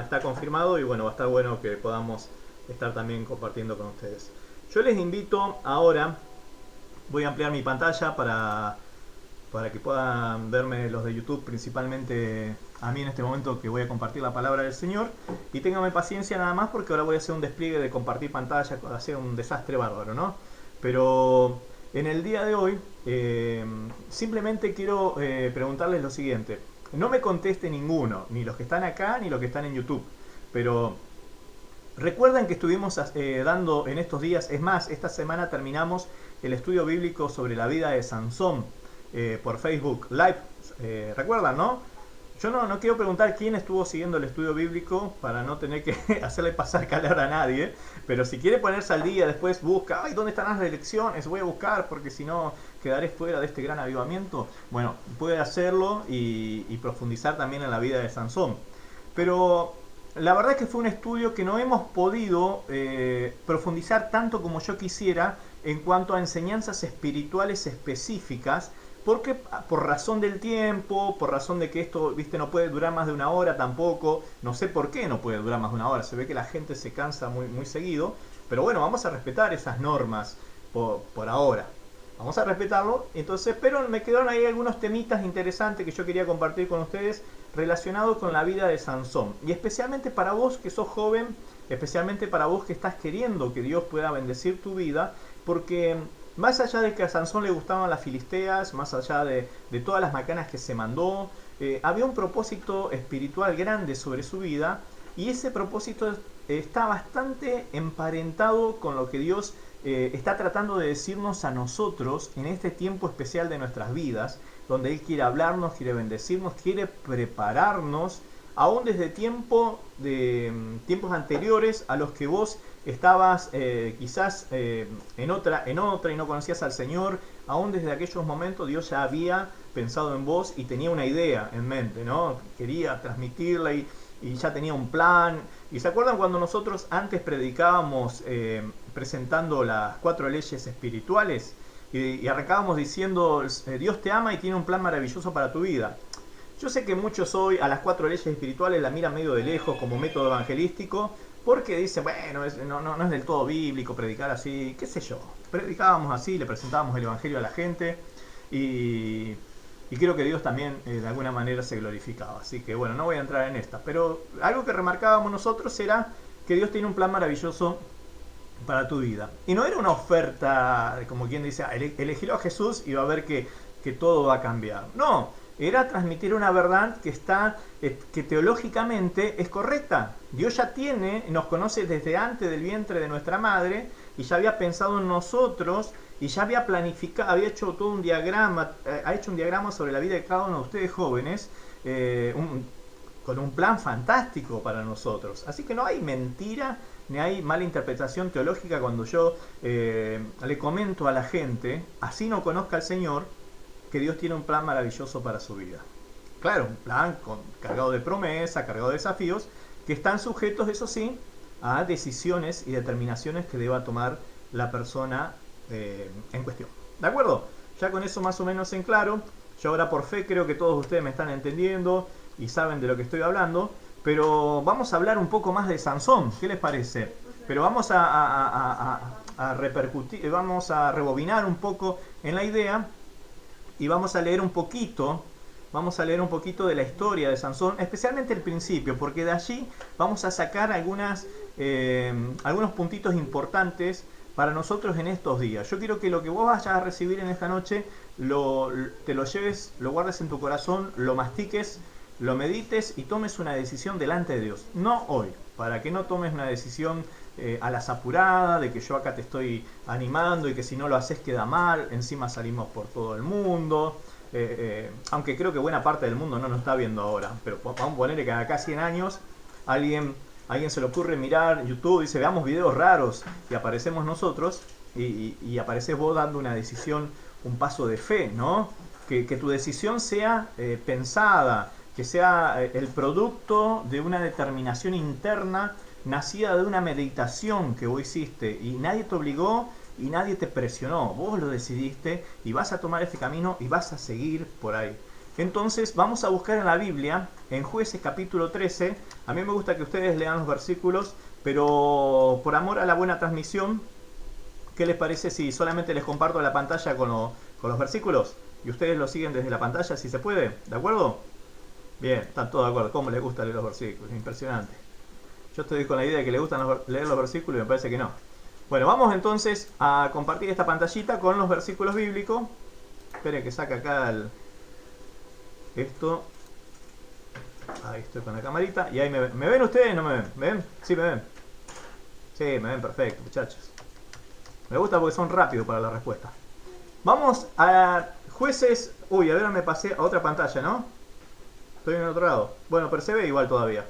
está confirmado y bueno, va a estar bueno que podamos estar también compartiendo con ustedes. Yo les invito ahora, voy a ampliar mi pantalla para que puedan verme los de YouTube, principalmente a mí en este momento que voy a compartir la palabra del Señor. Y ténganme paciencia nada más porque ahora voy a hacer un despliegue de compartir pantalla, hacer un desastre bárbaro, ¿no? Pero en el día de hoy simplemente quiero preguntarles lo siguiente. No me conteste ninguno, ni los que están acá ni los que están en YouTube, pero recuerdan que estuvimos dando en estos días, es más, esta semana terminamos el estudio bíblico sobre la vida de Sansón por Facebook Live. ¿Recuerdan, no? Yo no quiero preguntar quién estuvo siguiendo el estudio bíblico para no tener que hacerle pasar calor a nadie, pero si quiere ponerse al día, después busca, ay, ¿dónde están las elecciones? Voy a buscar porque si no quedaré fuera de este gran avivamiento. Bueno, puede hacerlo y profundizar también en la vida de Sansón. Pero la verdad es que fue un estudio que no hemos podido profundizar tanto como yo quisiera en cuanto a enseñanzas espirituales específicas, porque por razón del tiempo, por razón de que esto, viste, no puede durar más de una hora tampoco, no sé por qué no puede durar más de una hora, se ve que la gente se cansa muy seguido, pero bueno, vamos a respetar esas normas por ahora. Vamos a respetarlo, entonces, pero me quedaron ahí algunos temitas interesantes que yo quería compartir con ustedes relacionados con la vida de Sansón. Y especialmente para vos que sos joven, especialmente para vos que estás queriendo que Dios pueda bendecir tu vida, porque más allá de que a Sansón le gustaban las filisteas, más allá de todas las macanas que se mandó, había un propósito espiritual grande sobre su vida, y ese propósito está bastante emparentado con lo que Dios está tratando de decirnos a nosotros en este tiempo especial de nuestras vidas, donde Él quiere hablarnos, quiere bendecirnos, quiere prepararnos, aún desde tiempos anteriores a los que vos estabas quizás en otra y no conocías al Señor. Aún desde aquellos momentos Dios ya había pensado en vos y tenía una idea en mente, ¿no? Quería transmitirla y ya tenía un plan. ¿Y se acuerdan cuando nosotros antes predicábamos presentando las 4 leyes espirituales? Y arrancábamos diciendo, Dios te ama y tiene un plan maravilloso para tu vida. Yo sé que muchos hoy a las 4 leyes espirituales la miran medio de lejos como método evangelístico, porque dicen, bueno, no es del todo bíblico predicar así, qué sé yo. Predicábamos así, le presentábamos el evangelio a la gente y creo que Dios también de alguna manera se glorificaba. Así que bueno, no voy a entrar en esta, pero algo que remarcábamos nosotros era que Dios tiene un plan maravilloso para tu vida. Y no era una oferta, como quien dice, elegirlo a Jesús y va a ver que todo va a cambiar. No, era transmitir una verdad que teológicamente es correcta. Dios ya nos conoce desde antes del vientre de nuestra madre y ya había pensado en nosotros y ya había planificado, había hecho todo un diagrama, ha hecho un diagrama sobre la vida de cada uno de ustedes jóvenes, con un plan fantástico para nosotros. Así que no hay mentira ni hay mala interpretación teológica cuando yo le comento a la gente, así no conozca al Señor, que Dios tiene un plan maravilloso para su vida. Claro, un plan cargado de promesa, cargado de desafíos, que están sujetos, eso sí, a decisiones y determinaciones que deba tomar la persona en cuestión. ¿De acuerdo? Ya con eso más o menos en claro. Yo ahora por fe creo que todos ustedes me están entendiendo y saben de lo que estoy hablando. Pero vamos a hablar un poco más de Sansón, ¿qué les parece? Pero vamos a repercutir, vamos a rebobinar un poco en la idea y vamos a leer un poquito de la historia de Sansón, especialmente el principio, porque de allí vamos a sacar algunos puntitos importantes para nosotros en estos días. Yo quiero que lo que vos vayas a recibir en esta noche te lo lleves, lo guardes en tu corazón, lo mastiques, lo medites y tomes una decisión delante de Dios. No hoy, para que no tomes una decisión a las apuradas, de que yo acá te estoy animando y que si no lo haces queda mal, encima salimos por todo el mundo. Aunque creo que buena parte del mundo no nos está viendo ahora, pero vamos a ponerle que acá 100 años alguien se le ocurre mirar YouTube y dice, veamos videos raros, y aparecemos nosotros y apareces vos dando una decisión, un paso de fe, ¿no? Que tu decisión sea pensada, que sea el producto de una determinación interna nacida de una meditación que vos hiciste y nadie te obligó y nadie te presionó, vos lo decidiste y vas a tomar este camino y vas a seguir por ahí. Entonces vamos a buscar en la Biblia, en Jueces capítulo 13. A mí me gusta que ustedes lean los versículos, pero por amor a la buena transmisión, ¿qué les parece si solamente les comparto la pantalla con los versículos? Y ustedes lo siguen desde la pantalla si se puede, ¿de acuerdo? Bien, están todos de acuerdo. ¿Cómo les gusta leer los versículos? Impresionante. Yo estoy con la idea de que les gustan leer los versículos y me parece que no. Bueno, vamos entonces a compartir esta pantallita con los versículos bíblicos. Esperen que saque acá esto. Ahí estoy con la camarita. Y ahí me ven. ¿Me ven ustedes? ¿No me ven? ¿Me ven? Sí, me ven. Sí, me ven perfecto, muchachos. Me gusta porque son rápidos para la respuesta. Vamos a Jueces. Uy, ahora me pasé a otra pantalla, ¿no? Estoy en otro lado. Bueno, pero se ve igual todavía.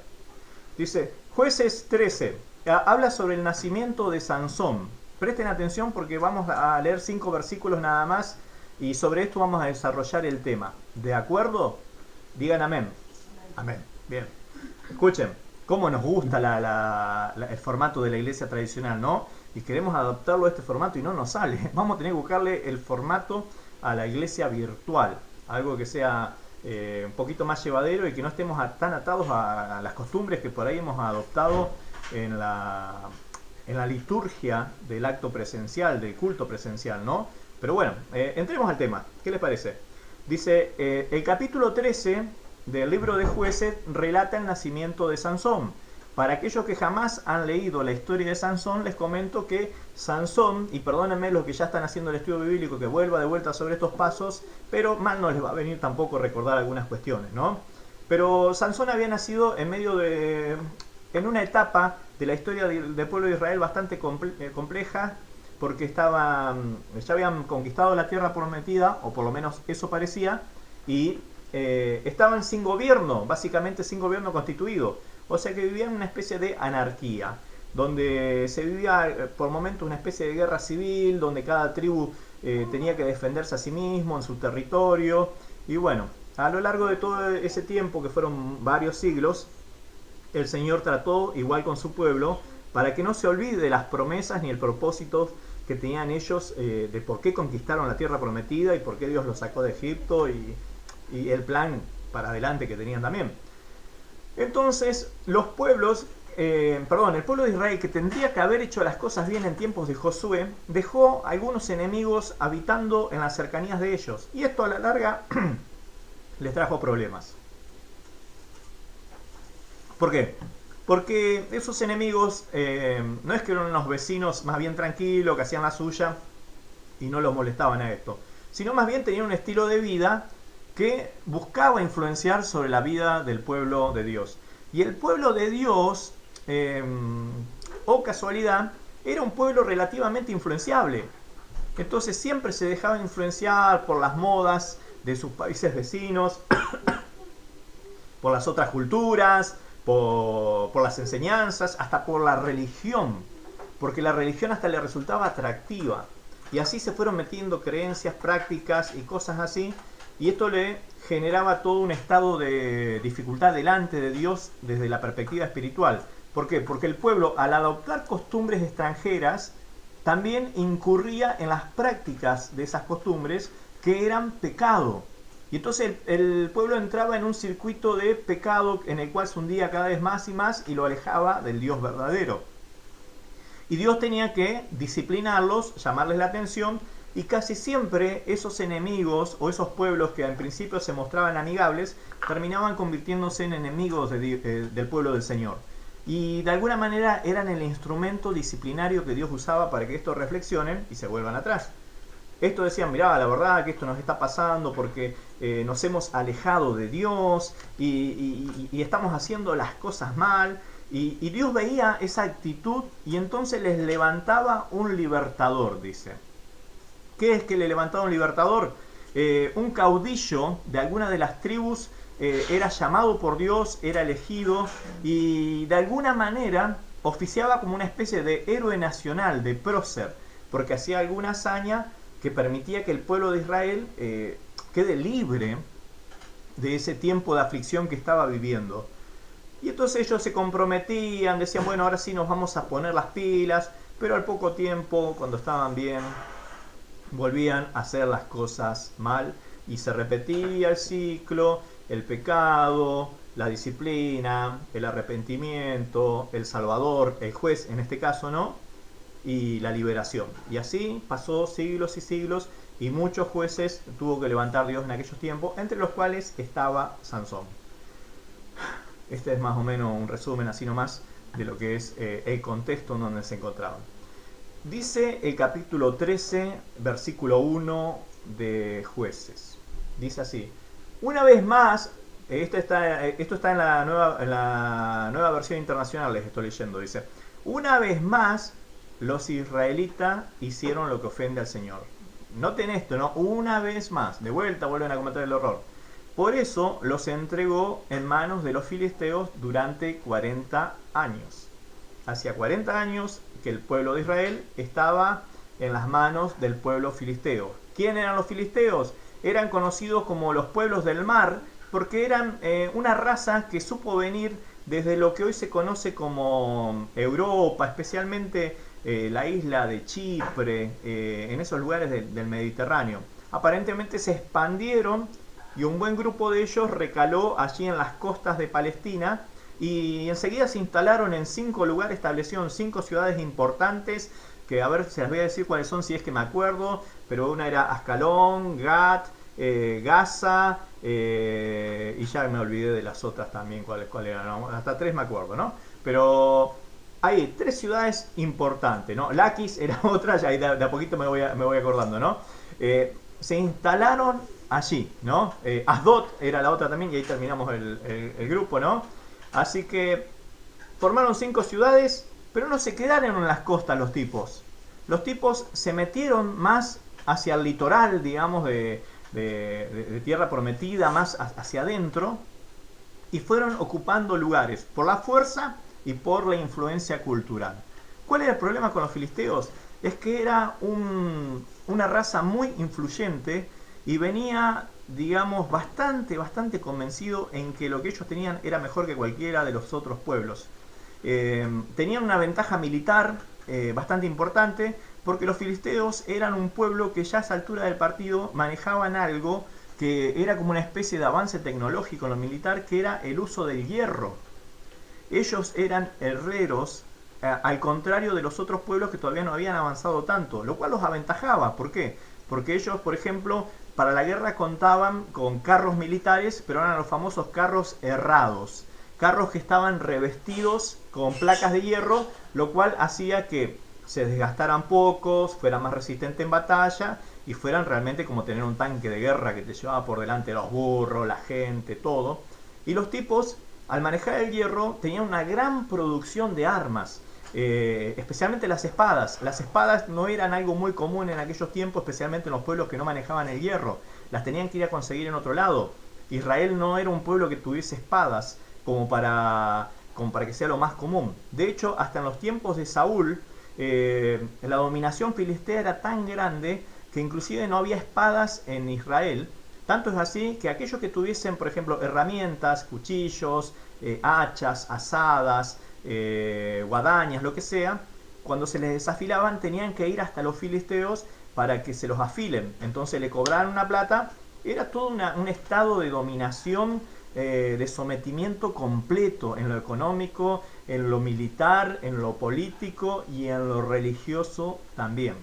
Dice, Jueces 13. Habla sobre el nacimiento de Sansón. Presten atención porque vamos a leer 5 versículos nada más. Y sobre esto vamos a desarrollar el tema. ¿De acuerdo? Digan amén. Amén. Bien. Escuchen, cómo nos gusta el formato de la iglesia tradicional, ¿no? Y queremos adaptarlo a este formato y no nos sale. Vamos a tener que buscarle el formato a la iglesia virtual. Algo que sea un poquito más llevadero y que no estemos tan atados a las costumbres que por ahí hemos adoptado en la liturgia del acto presencial, del culto presencial, ¿no? Pero bueno, entremos al tema. ¿Qué les parece? Dice, el capítulo 13 del libro de Jueces relata el nacimiento de Sansón. Para aquellos que jamás han leído la historia de Sansón, les comento que Sansón, y perdónenme los que ya están haciendo el estudio bíblico que vuelva de vuelta sobre estos pasos, pero mal no les va a venir tampoco recordar algunas cuestiones, ¿no? Pero Sansón había nacido en una etapa de la historia del pueblo de Israel bastante compleja, porque ya habían conquistado la tierra prometida, o por lo menos eso parecía, y estaban sin gobierno, básicamente sin gobierno constituido. O sea que vivían una especie de anarquía, donde se vivía por momentos una especie de guerra civil, donde cada tribu tenía que defenderse a sí mismo en su territorio. Y bueno, a lo largo de todo ese tiempo, que fueron varios siglos, el Señor trató igual con su pueblo para que no se olvide de las promesas ni el propósito que tenían ellos de por qué conquistaron la tierra prometida y por qué Dios los sacó de Egipto y el plan para adelante que tenían también. Entonces, el pueblo de Israel, que tendría que haber hecho las cosas bien en tiempos de Josué, dejó algunos enemigos habitando en las cercanías de ellos. Y esto a la larga les trajo problemas. ¿Por qué? Porque esos enemigos no es que eran unos vecinos más bien tranquilos, que hacían la suya y no los molestaban a esto, sino más bien tenían un estilo de vida que buscaba influenciar sobre la vida del pueblo de Dios. Y el pueblo de Dios, oh casualidad, era un pueblo relativamente influenciable. Entonces siempre se dejaba influenciar por las modas de sus países vecinos, por las otras culturas, por las enseñanzas, hasta por la religión. Porque la religión hasta le resultaba atractiva. Y así se fueron metiendo creencias, prácticas y cosas así. Y esto le generaba todo un estado de dificultad delante de Dios desde la perspectiva espiritual. ¿Por qué? Porque el pueblo, al adoptar costumbres extranjeras, también incurría en las prácticas de esas costumbres que eran pecado. Y entonces el pueblo entraba en un circuito de pecado en el cual se hundía cada vez más y más y lo alejaba del Dios verdadero. Y Dios tenía que disciplinarlos, llamarles la atención. Y casi siempre esos enemigos o esos pueblos que en principio se mostraban amigables terminaban convirtiéndose en enemigos del pueblo del Señor. Y de alguna manera eran el instrumento disciplinario que Dios usaba para que estos reflexionen y se vuelvan atrás. Esto decían, mirá, la verdad que esto nos está pasando porque nos hemos alejado de Dios y estamos haciendo las cosas mal. Y Dios veía esa actitud y entonces les levantaba un libertador, dice. ¿Qué es que le levantaba un libertador? Un caudillo de alguna de las tribus era llamado por Dios, era elegido y de alguna manera oficiaba como una especie de héroe nacional, de prócer, porque hacía alguna hazaña que permitía que el pueblo de Israel quede libre de ese tiempo de aflicción que estaba viviendo. Y entonces ellos se comprometían, decían, bueno, ahora sí nos vamos a poner las pilas, pero al poco tiempo, cuando estaban bien, volvían a hacer las cosas mal y se repetía el ciclo, el pecado, la disciplina, el arrepentimiento, el salvador, el juez en este caso, ¿no? Y la liberación. Y así pasó siglos y siglos y muchos jueces tuvo que levantar Dios en aquellos tiempos, entre los cuales estaba Sansón. Este es más o menos un resumen así nomás de lo que es el contexto en donde se encontraban. Dice el capítulo 13, versículo 1 de Jueces. Dice así: una vez más, esto está en la nueva versión internacional, les estoy leyendo, dice: una vez más los israelitas hicieron lo que ofende al Señor. Noten esto, ¿no? Una vez más, de vuelta vuelven a cometer el error. Por eso los entregó en manos de los filisteos durante 40 años. Hacía 40 años que el pueblo de Israel estaba en las manos del pueblo filisteo. ¿Quién eran los filisteos? Eran conocidos como los pueblos del mar, porque eran una raza que supo venir desde lo que hoy se conoce como Europa, especialmente la isla de Chipre, en esos lugares del Mediterráneo. Aparentemente se expandieron y un buen grupo de ellos recaló allí en las costas de Palestina y enseguida se instalaron en 5 lugares, establecieron 5 ciudades importantes, que a ver, se las voy a decir cuáles son si es que me acuerdo, pero una era Ascalón, Gat, Gaza, y ya me olvidé de las otras también, cuáles eran, ¿no? Hasta 3 me acuerdo, ¿no? Pero hay 3 ciudades importantes, ¿no? Laquis era otra, ya de a poquito me voy acordando, ¿no? Se instalaron allí, ¿no? Asdod era la otra también, y ahí terminamos el grupo, ¿no? Así que formaron 5 ciudades, pero no se quedaron en las costas los tipos. Los tipos se metieron más hacia el litoral, digamos, de tierra prometida, más hacia adentro, y fueron ocupando lugares por la fuerza y por la influencia cultural. ¿Cuál era el problema con los filisteos? Es que era una raza muy influyente y venía, digamos, bastante convencido en que lo que ellos tenían era mejor que cualquiera de los otros pueblos. Tenían una ventaja militar bastante importante, porque los filisteos eran un pueblo que ya a esa altura del partido manejaban algo que era como una especie de avance tecnológico en lo militar, que era el uso del hierro. Ellos eran herreros, al contrario de los otros pueblos que todavía no habían avanzado tanto, lo cual los aventajaba. ¿Por qué? Porque ellos, por ejemplo, para la guerra contaban con carros militares, pero eran los famosos carros herrados. Carros que estaban revestidos con placas de hierro, lo cual hacía que se desgastaran pocos, fueran más resistentes en batalla y fueran realmente como tener un tanque de guerra que te llevaba por delante los burros, la gente, todo. Y los tipos, al manejar el hierro, tenían una gran producción de armas, especialmente las espadas. Las espadas no eran algo muy común en aquellos tiempos, especialmente en los pueblos que no manejaban el hierro. Las tenían que ir a conseguir en otro lado. Israel no era un pueblo que tuviese espadas como para que sea lo más común. De hecho, hasta en los tiempos de Saúl, la dominación filistea era tan grande que inclusive no había espadas en Israel. Tanto es así que aquellos que tuviesen, por ejemplo, herramientas, cuchillos, hachas, asadas, guadañas, lo que sea, cuando se les desafilaban tenían que ir hasta los filisteos para que se los afilen. Entonces le cobraban una plata. Era todo un estado de dominación, de sometimiento completo en lo económico, en lo militar, en lo político y en lo religioso también.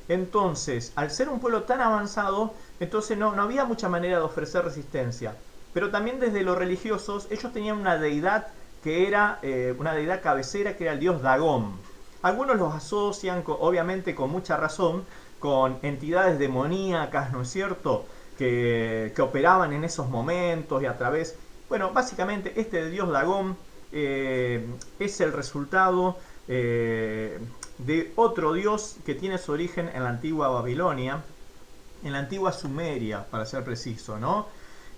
Entonces, al ser un pueblo tan avanzado, entonces no había mucha manera de ofrecer resistencia. Pero también desde los religiosos, ellos tenían una deidad que era una deidad cabecera, que era el dios Dagón. Algunos los asocian, obviamente con mucha razón, con entidades demoníacas, ¿no es cierto?, que operaban en esos momentos y a través... Bueno, básicamente este dios Dagón es el resultado de otro dios que tiene su origen en la antigua Babilonia, en la antigua Sumeria, para ser preciso, ¿no?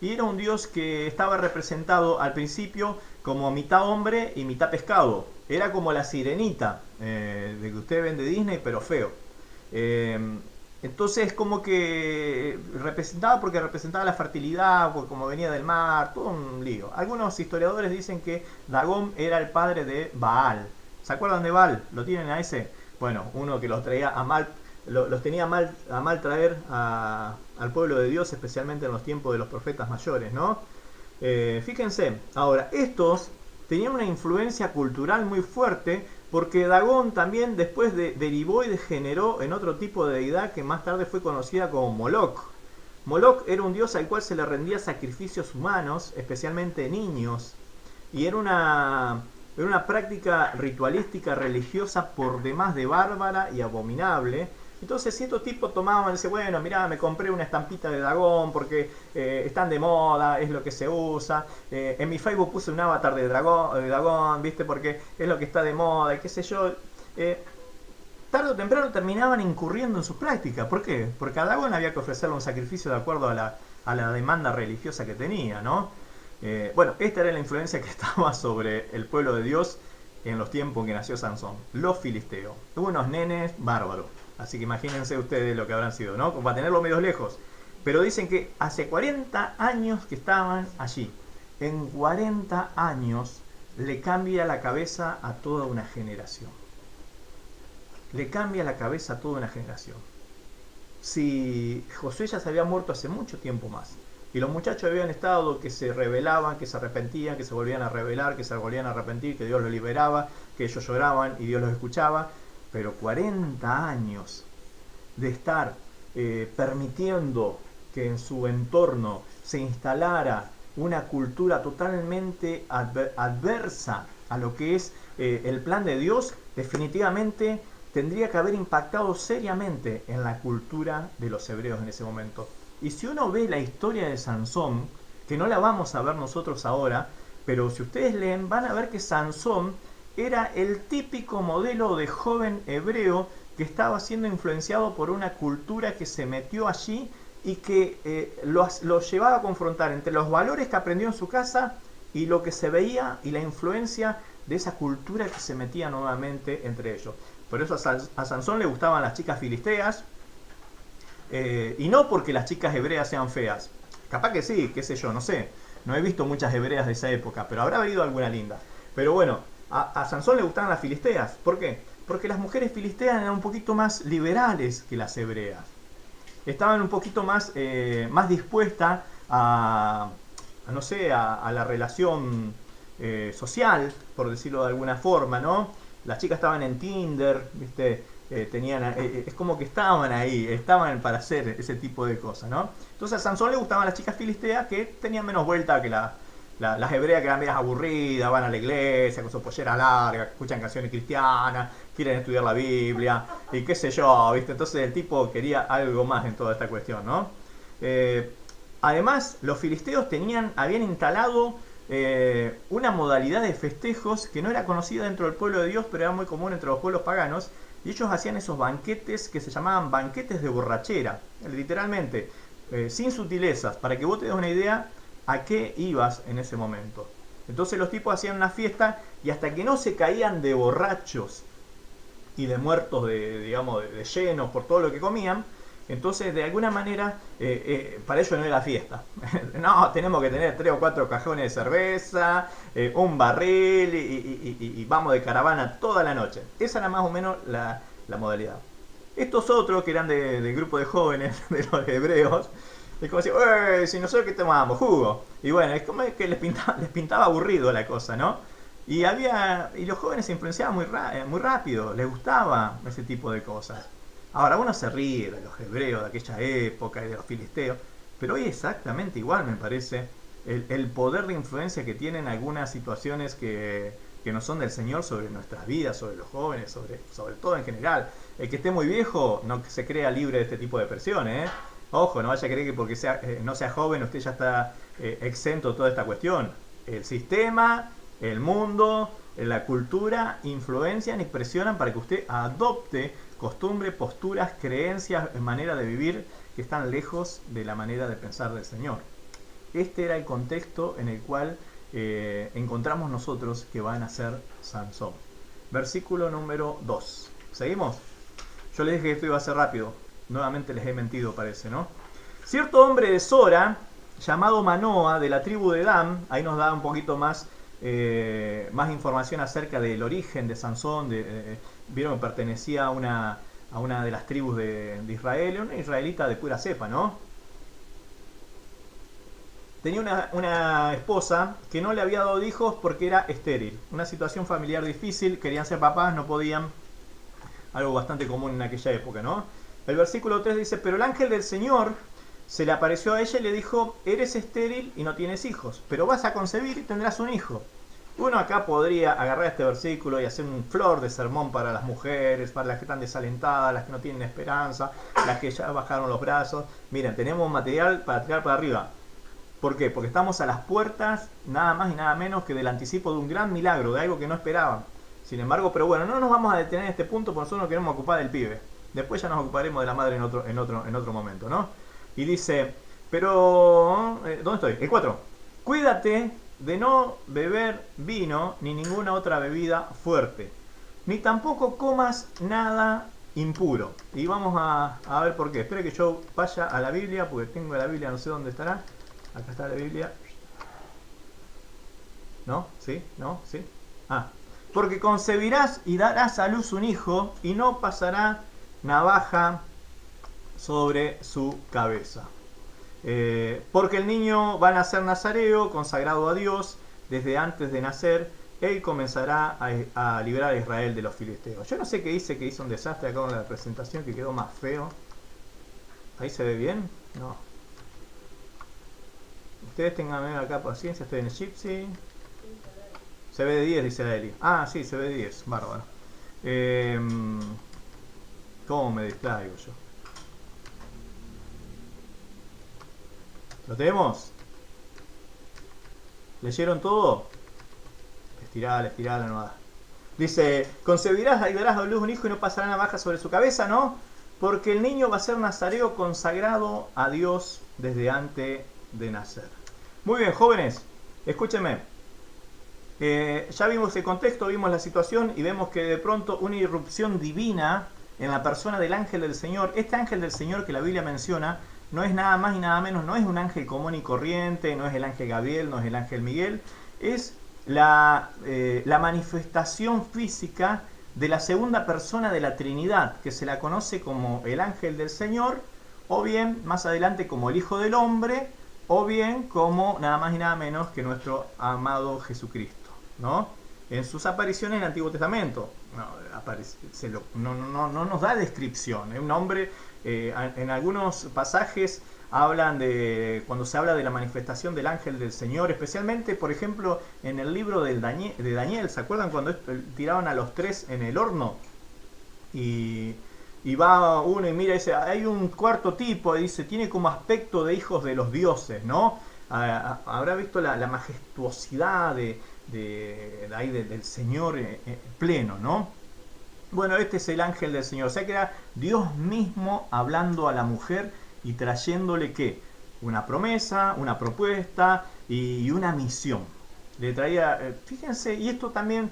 Y era un dios que estaba representado al principio como mitad hombre y mitad pescado. Era como la sirenita de que usted ven de Disney, pero feo. Entonces como que porque representaba la fertilidad, porque como venía del mar, todo un lío. Algunos historiadores dicen que Dagón era el padre de Baal. ¿Se acuerdan de Baal? ¿Lo tienen a ese? Bueno, uno que los traía los tenía a mal traer al pueblo de Dios, especialmente en los tiempos de los profetas mayores, ¿no? Fíjense, ahora, estos tenían una influencia cultural muy fuerte porque Dagón también después derivó y degeneró en otro tipo de deidad que más tarde fue conocida como Moloch. Moloch era un dios al cual se le rendía sacrificios humanos, especialmente niños, y era una práctica ritualística religiosa por demás de bárbara y abominable. Entonces ciertos tipos tomaban y decían, bueno, mirá, me compré una estampita de Dagón porque están de moda, es lo que se usa. En mi Facebook puse un avatar de Dagón, ¿viste? Porque es lo que está de moda y qué sé yo. Tarde o temprano terminaban incurriendo en sus prácticas. ¿Por qué? Porque a Dagón había que ofrecerle un sacrificio de acuerdo a la demanda religiosa que tenía, ¿no? Bueno, esta era la influencia que estaba sobre el pueblo de Dios en los tiempos en que nació Sansón. Los filisteos. Hubo unos nenes bárbaros. Así que imagínense ustedes lo que habrán sido, ¿no? Para tenerlo medio lejos. Pero dicen que hace 40 años que estaban allí. En 40 años le cambia la cabeza a toda una generación. Le cambia la cabeza a toda una generación. Si Josué ya se había muerto hace mucho tiempo más, y los muchachos habían estado que se rebelaban, que se arrepentían, que se volvían a rebelar, que se volvían a arrepentir, que Dios los liberaba, que ellos lloraban y Dios los escuchaba, pero 40 años de estar permitiendo que en su entorno se instalara una cultura totalmente adversa a lo que es el plan de Dios, definitivamente tendría que haber impactado seriamente en la cultura de los hebreos en ese momento. Y si uno ve la historia de Sansón, que no la vamos a ver nosotros ahora, pero si ustedes leen van a ver que Sansón era el típico modelo de joven hebreo que estaba siendo influenciado por una cultura que se metió allí y que lo llevaba a confrontar entre los valores que aprendió en su casa y lo que se veía y la influencia de esa cultura que se metía nuevamente entre ellos. Por eso a Sansón le gustaban las chicas filisteas, y no porque las chicas hebreas sean feas. Capaz que sí, qué sé yo, no sé. No he visto muchas hebreas de esa época, pero habrá habido alguna linda. Pero bueno, a Sansón le gustaban las filisteas. ¿Por qué? Porque las mujeres filisteas eran un poquito más liberales que las hebreas. Estaban un poquito más dispuestas no sé, a la relación social, por decirlo de alguna forma, ¿no? Las chicas estaban en Tinder, ¿viste? Es como que estaban para hacer ese tipo de cosas, ¿no? Entonces a Sansón le gustaban las chicas filisteas que tenían menos vuelta que las hebreas, que eran medias aburridas, van a la iglesia con su pollera larga, escuchan canciones cristianas, quieren estudiar la Biblia y qué sé yo, ¿viste? Entonces el tipo quería algo más en toda esta cuestión, ¿no? Además, los filisteos habían instalado una modalidad de festejos que no era conocida dentro del pueblo de Dios, pero era muy común entre los pueblos paganos, y ellos hacían esos banquetes que se llamaban banquetes de borrachera, literalmente, sin sutilezas, para que vos te des una idea a qué ibas en ese momento. Entonces los tipos hacían una fiesta y hasta que no se caían de borrachos y de muertos de llenos por todo lo que comían, entonces de alguna manera para ellos no era fiesta. No, tenemos que tener 3 o 4 cajones de cerveza, un barril y vamos de caravana toda la noche. Esa era más o menos la modalidad. Estos otros que eran del grupo de jóvenes de los hebreos, es como decir, si nosotros que tomamos jugo. Y bueno, es como que les pintaba aburrido la cosa, ¿no? Y los jóvenes se influenciaban muy rápido, les gustaba ese tipo de cosas. Ahora uno se ríe de los hebreos de aquella época y de los filisteos, pero hoy exactamente igual me parece el poder de influencia que tienen algunas situaciones que no son del Señor sobre nuestras vidas, sobre los jóvenes, sobre todo en general. El que esté muy viejo no se crea libre de este tipo de presiones, ¿eh? Ojo, no vaya a creer que porque no sea joven usted ya está exento de toda esta cuestión. El sistema, el mundo, la cultura influencian y presionan para que usted adopte costumbre, posturas, creencias, manera de vivir que están lejos de la manera de pensar del Señor. Este era el contexto en el cual encontramos nosotros que van a ser Sansón. Versículo número 2. ¿Seguimos? Yo les dije que esto iba a ser rápido. Nuevamente les he mentido, parece, ¿no? Cierto hombre de Sora, llamado Manoa, de la tribu de Dan, ahí nos da un poquito más información acerca del origen de Sansón. Vieron que pertenecía a a una de las tribus de Israel, una israelita de pura cepa, ¿no? Tenía una esposa que no le había dado hijos porque era estéril. Una situación familiar difícil, querían ser papás, no podían. Algo bastante común en aquella época, ¿no? El versículo 3 dice, pero el ángel del Señor se le apareció a ella y le dijo, eres estéril y no tienes hijos, pero vas a concebir y tendrás un hijo. Uno acá podría agarrar este versículo y hacer un flor de sermón para las mujeres, para las que están desalentadas, las que no tienen esperanza, las que ya bajaron los brazos. Miren, tenemos material para tirar para arriba. ¿Por qué? Porque estamos a las puertas, nada más y nada menos que del anticipo de un gran milagro, de algo que no esperaban. Sin embargo, pero bueno, no nos vamos a detener en este punto porque nosotros nos queremos ocupar del pibe. Después ya nos ocuparemos de la madre en otro momento, ¿no? Y dice, pero... ¿dónde estoy? El 4. Cuídate de no beber vino ni ninguna otra bebida fuerte, ni tampoco comas nada impuro. Y vamos a ver por qué. Espere que yo vaya a la Biblia, porque tengo la Biblia, no sé dónde estará. Acá está la Biblia. ¿No? ¿Sí? ¿No? ¿Sí? Ah. Porque concebirás y darás a luz un hijo, y no pasará navaja sobre su cabeza. Porque el niño va a nacer nazareo, consagrado a Dios, desde antes de nacer, él comenzará a librar a Israel de los filisteos. Yo no sé qué hice, que hizo un desastre acá con la presentación, que quedó más feo. ¿Ahí se ve bien? No. Ustedes tengan acá paciencia, estoy en el Gypsy. Se ve de 10, dice la Eli. Ah, sí, se ve de 10, bárbaro. ¿Cómo me distraigo yo? ¿Lo tenemos? ¿Leyeron todo? Estirala, no da. Dice, concebirás y darás a luz un hijo y no pasará navaja sobre su cabeza, ¿no? Porque el niño va a ser nazareo consagrado a Dios desde antes de nacer. Muy bien, jóvenes, escúchenme. Ya vimos el contexto, vimos la situación y vemos que de pronto una irrupción divina en la persona del ángel del Señor. Este ángel del Señor que la Biblia menciona no es nada más y nada menos, no es un ángel común y corriente, no es el ángel Gabriel, no es el ángel Miguel, es la manifestación física de la segunda persona de la Trinidad, que se la conoce como el ángel del Señor, o bien más adelante como el Hijo del Hombre, o bien como nada más y nada menos que nuestro amado Jesucristo, ¿no? En sus apariciones en el Antiguo Testamento no nos da descripción. Es un hombre, en algunos pasajes hablan de, cuando se habla de la manifestación del ángel del Señor, especialmente, por ejemplo, en el libro de Daniel, ¿se acuerdan cuando tiraban a los 3 en el horno? Y va uno y mira y dice, hay un cuarto tipo, y dice, tiene como aspecto de hijos de los dioses, ¿no? Habrá visto la majestuosidad del Señor pleno, ¿no? Bueno, este es el ángel del Señor, o sea que era Dios mismo hablando a la mujer y trayéndole ¿qué? Una promesa, una propuesta y una misión. Le traía, fíjense, y esto también,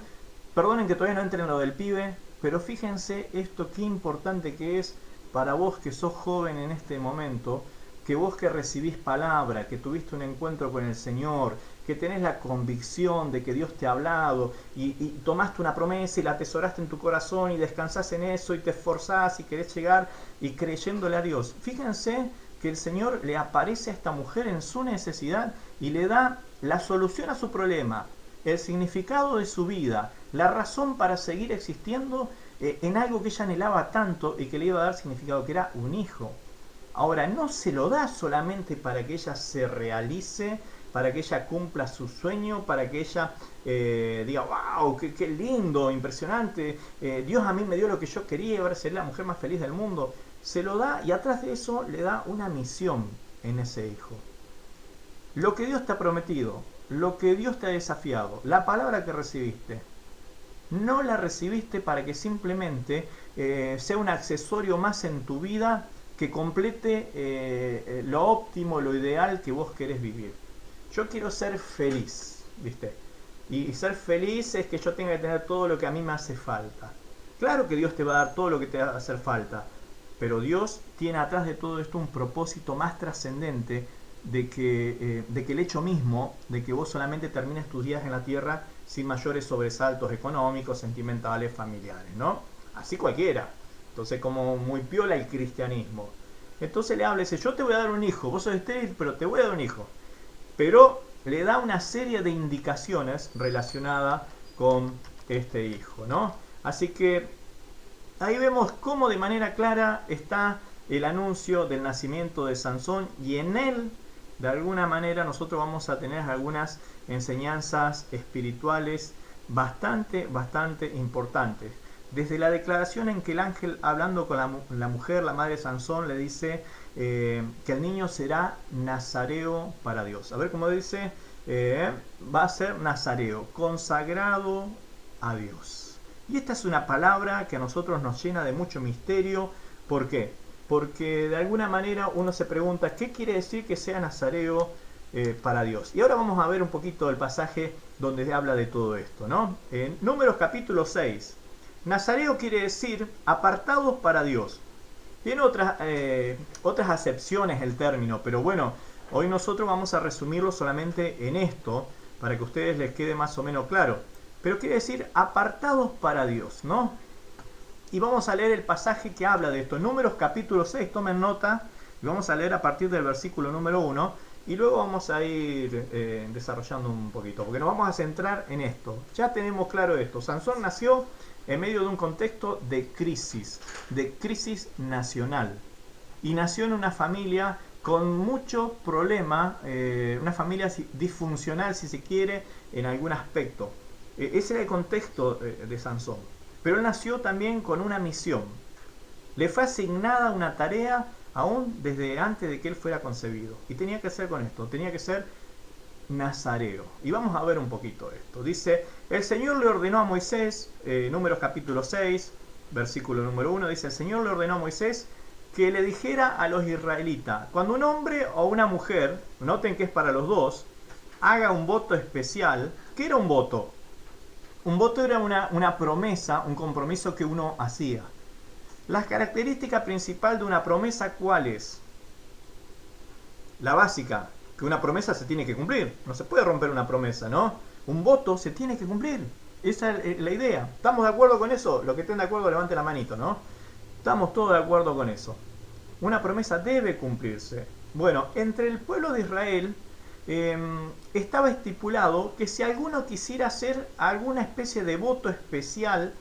perdonen que todavía no entre en lo del pibe, pero fíjense esto qué importante que es para vos que sos joven en este momento, que vos que recibís palabra, que tuviste un encuentro con el Señor, que tenés la convicción de que Dios te ha hablado y tomaste una promesa y la atesoraste en tu corazón y descansás en eso y te esforzás y querés llegar y creyéndole a Dios. Fíjense que el Señor le aparece a esta mujer en su necesidad y le da la solución a su problema, el significado de su vida, la razón para seguir existiendo en algo que ella anhelaba tanto y que le iba a dar significado, que era un hijo. Ahora, no se lo da solamente para que ella se realice, para que ella cumpla su sueño, para que ella diga, wow, qué lindo, impresionante, Dios a mí me dio lo que yo quería, ahora seré la mujer más feliz del mundo. Se lo da y atrás de eso le da una misión en ese hijo. Lo que Dios te ha prometido, lo que Dios te ha desafiado, la palabra que recibiste, no la recibiste para que simplemente sea un accesorio más en tu vida que complete lo óptimo, lo ideal que vos querés vivir. Yo quiero ser feliz, ¿viste? Y ser feliz es que yo tenga que tener todo lo que a mí me hace falta. Claro que Dios te va a dar todo lo que te va a hacer falta, pero Dios tiene atrás de todo esto un propósito más trascendente de que el hecho mismo de que vos solamente termines tus días en la tierra sin mayores sobresaltos económicos, sentimentales, familiares, ¿no? Así cualquiera. Entonces, como muy piola el cristianismo. Entonces le habla y dice, yo te voy a dar un hijo, vos sos estéril, pero te voy a dar un hijo. Pero le da una serie de indicaciones relacionadas con este hijo, ¿no? Así que ahí vemos cómo de manera clara está el anuncio del nacimiento de Sansón, y en él, de alguna manera, nosotros vamos a tener algunas enseñanzas espirituales bastante importantes. Desde la declaración en que el ángel, hablando con la mujer, la madre de Sansón, le dice que el niño será nazareo para Dios. A ver cómo dice, va a ser nazareo, consagrado a Dios. Y esta es una palabra que a nosotros nos llena de mucho misterio. ¿Por qué? Porque de alguna manera uno se pregunta, ¿qué quiere decir que sea nazareo para Dios? Y ahora vamos a ver un poquito el pasaje donde habla de todo esto, ¿no? En Números capítulo 6. Nazareo quiere decir apartados para Dios. Tiene otras acepciones el término, pero bueno, hoy nosotros vamos a resumirlo solamente en esto, para que a ustedes les quede más o menos claro. Pero quiere decir apartados para Dios, ¿no? Y vamos a leer el pasaje que habla de esto. Números capítulo 6, tomen nota, y vamos a leer a partir del versículo número 1, y luego vamos a ir desarrollando un poquito, porque nos vamos a centrar en esto. Ya tenemos claro esto. Sansón nació en medio de un contexto de crisis nacional. Y nació en una familia con mucho problema, una familia disfuncional, si se quiere, en algún aspecto. Ese era el contexto de Sansón. Pero él nació también con una misión. Le fue asignada una tarea aún desde antes de que él fuera concebido. Y tenía que ser con esto, tenía que ser nazareo. Y vamos a ver un poquito esto. Dice, el Señor le ordenó a Moisés, Números capítulo 6, versículo número 1, dice, el Señor le ordenó a Moisés que le dijera a los israelitas, cuando un hombre o una mujer, noten que es para los dos, haga un voto especial. ¿Qué era un voto? Un voto era una promesa, un compromiso que uno hacía. La característica principal de una promesa, ¿cuál es? La básica, que una promesa se tiene que cumplir. No se puede romper una promesa, ¿no? Un voto se tiene que cumplir. Esa es la idea. ¿Estamos de acuerdo con eso? Los que estén de acuerdo, levante la manito, ¿no? Estamos todos de acuerdo con eso. Una promesa debe cumplirse. Bueno, entre el pueblo de Israel estaba estipulado que si alguno quisiera hacer alguna especie de voto especial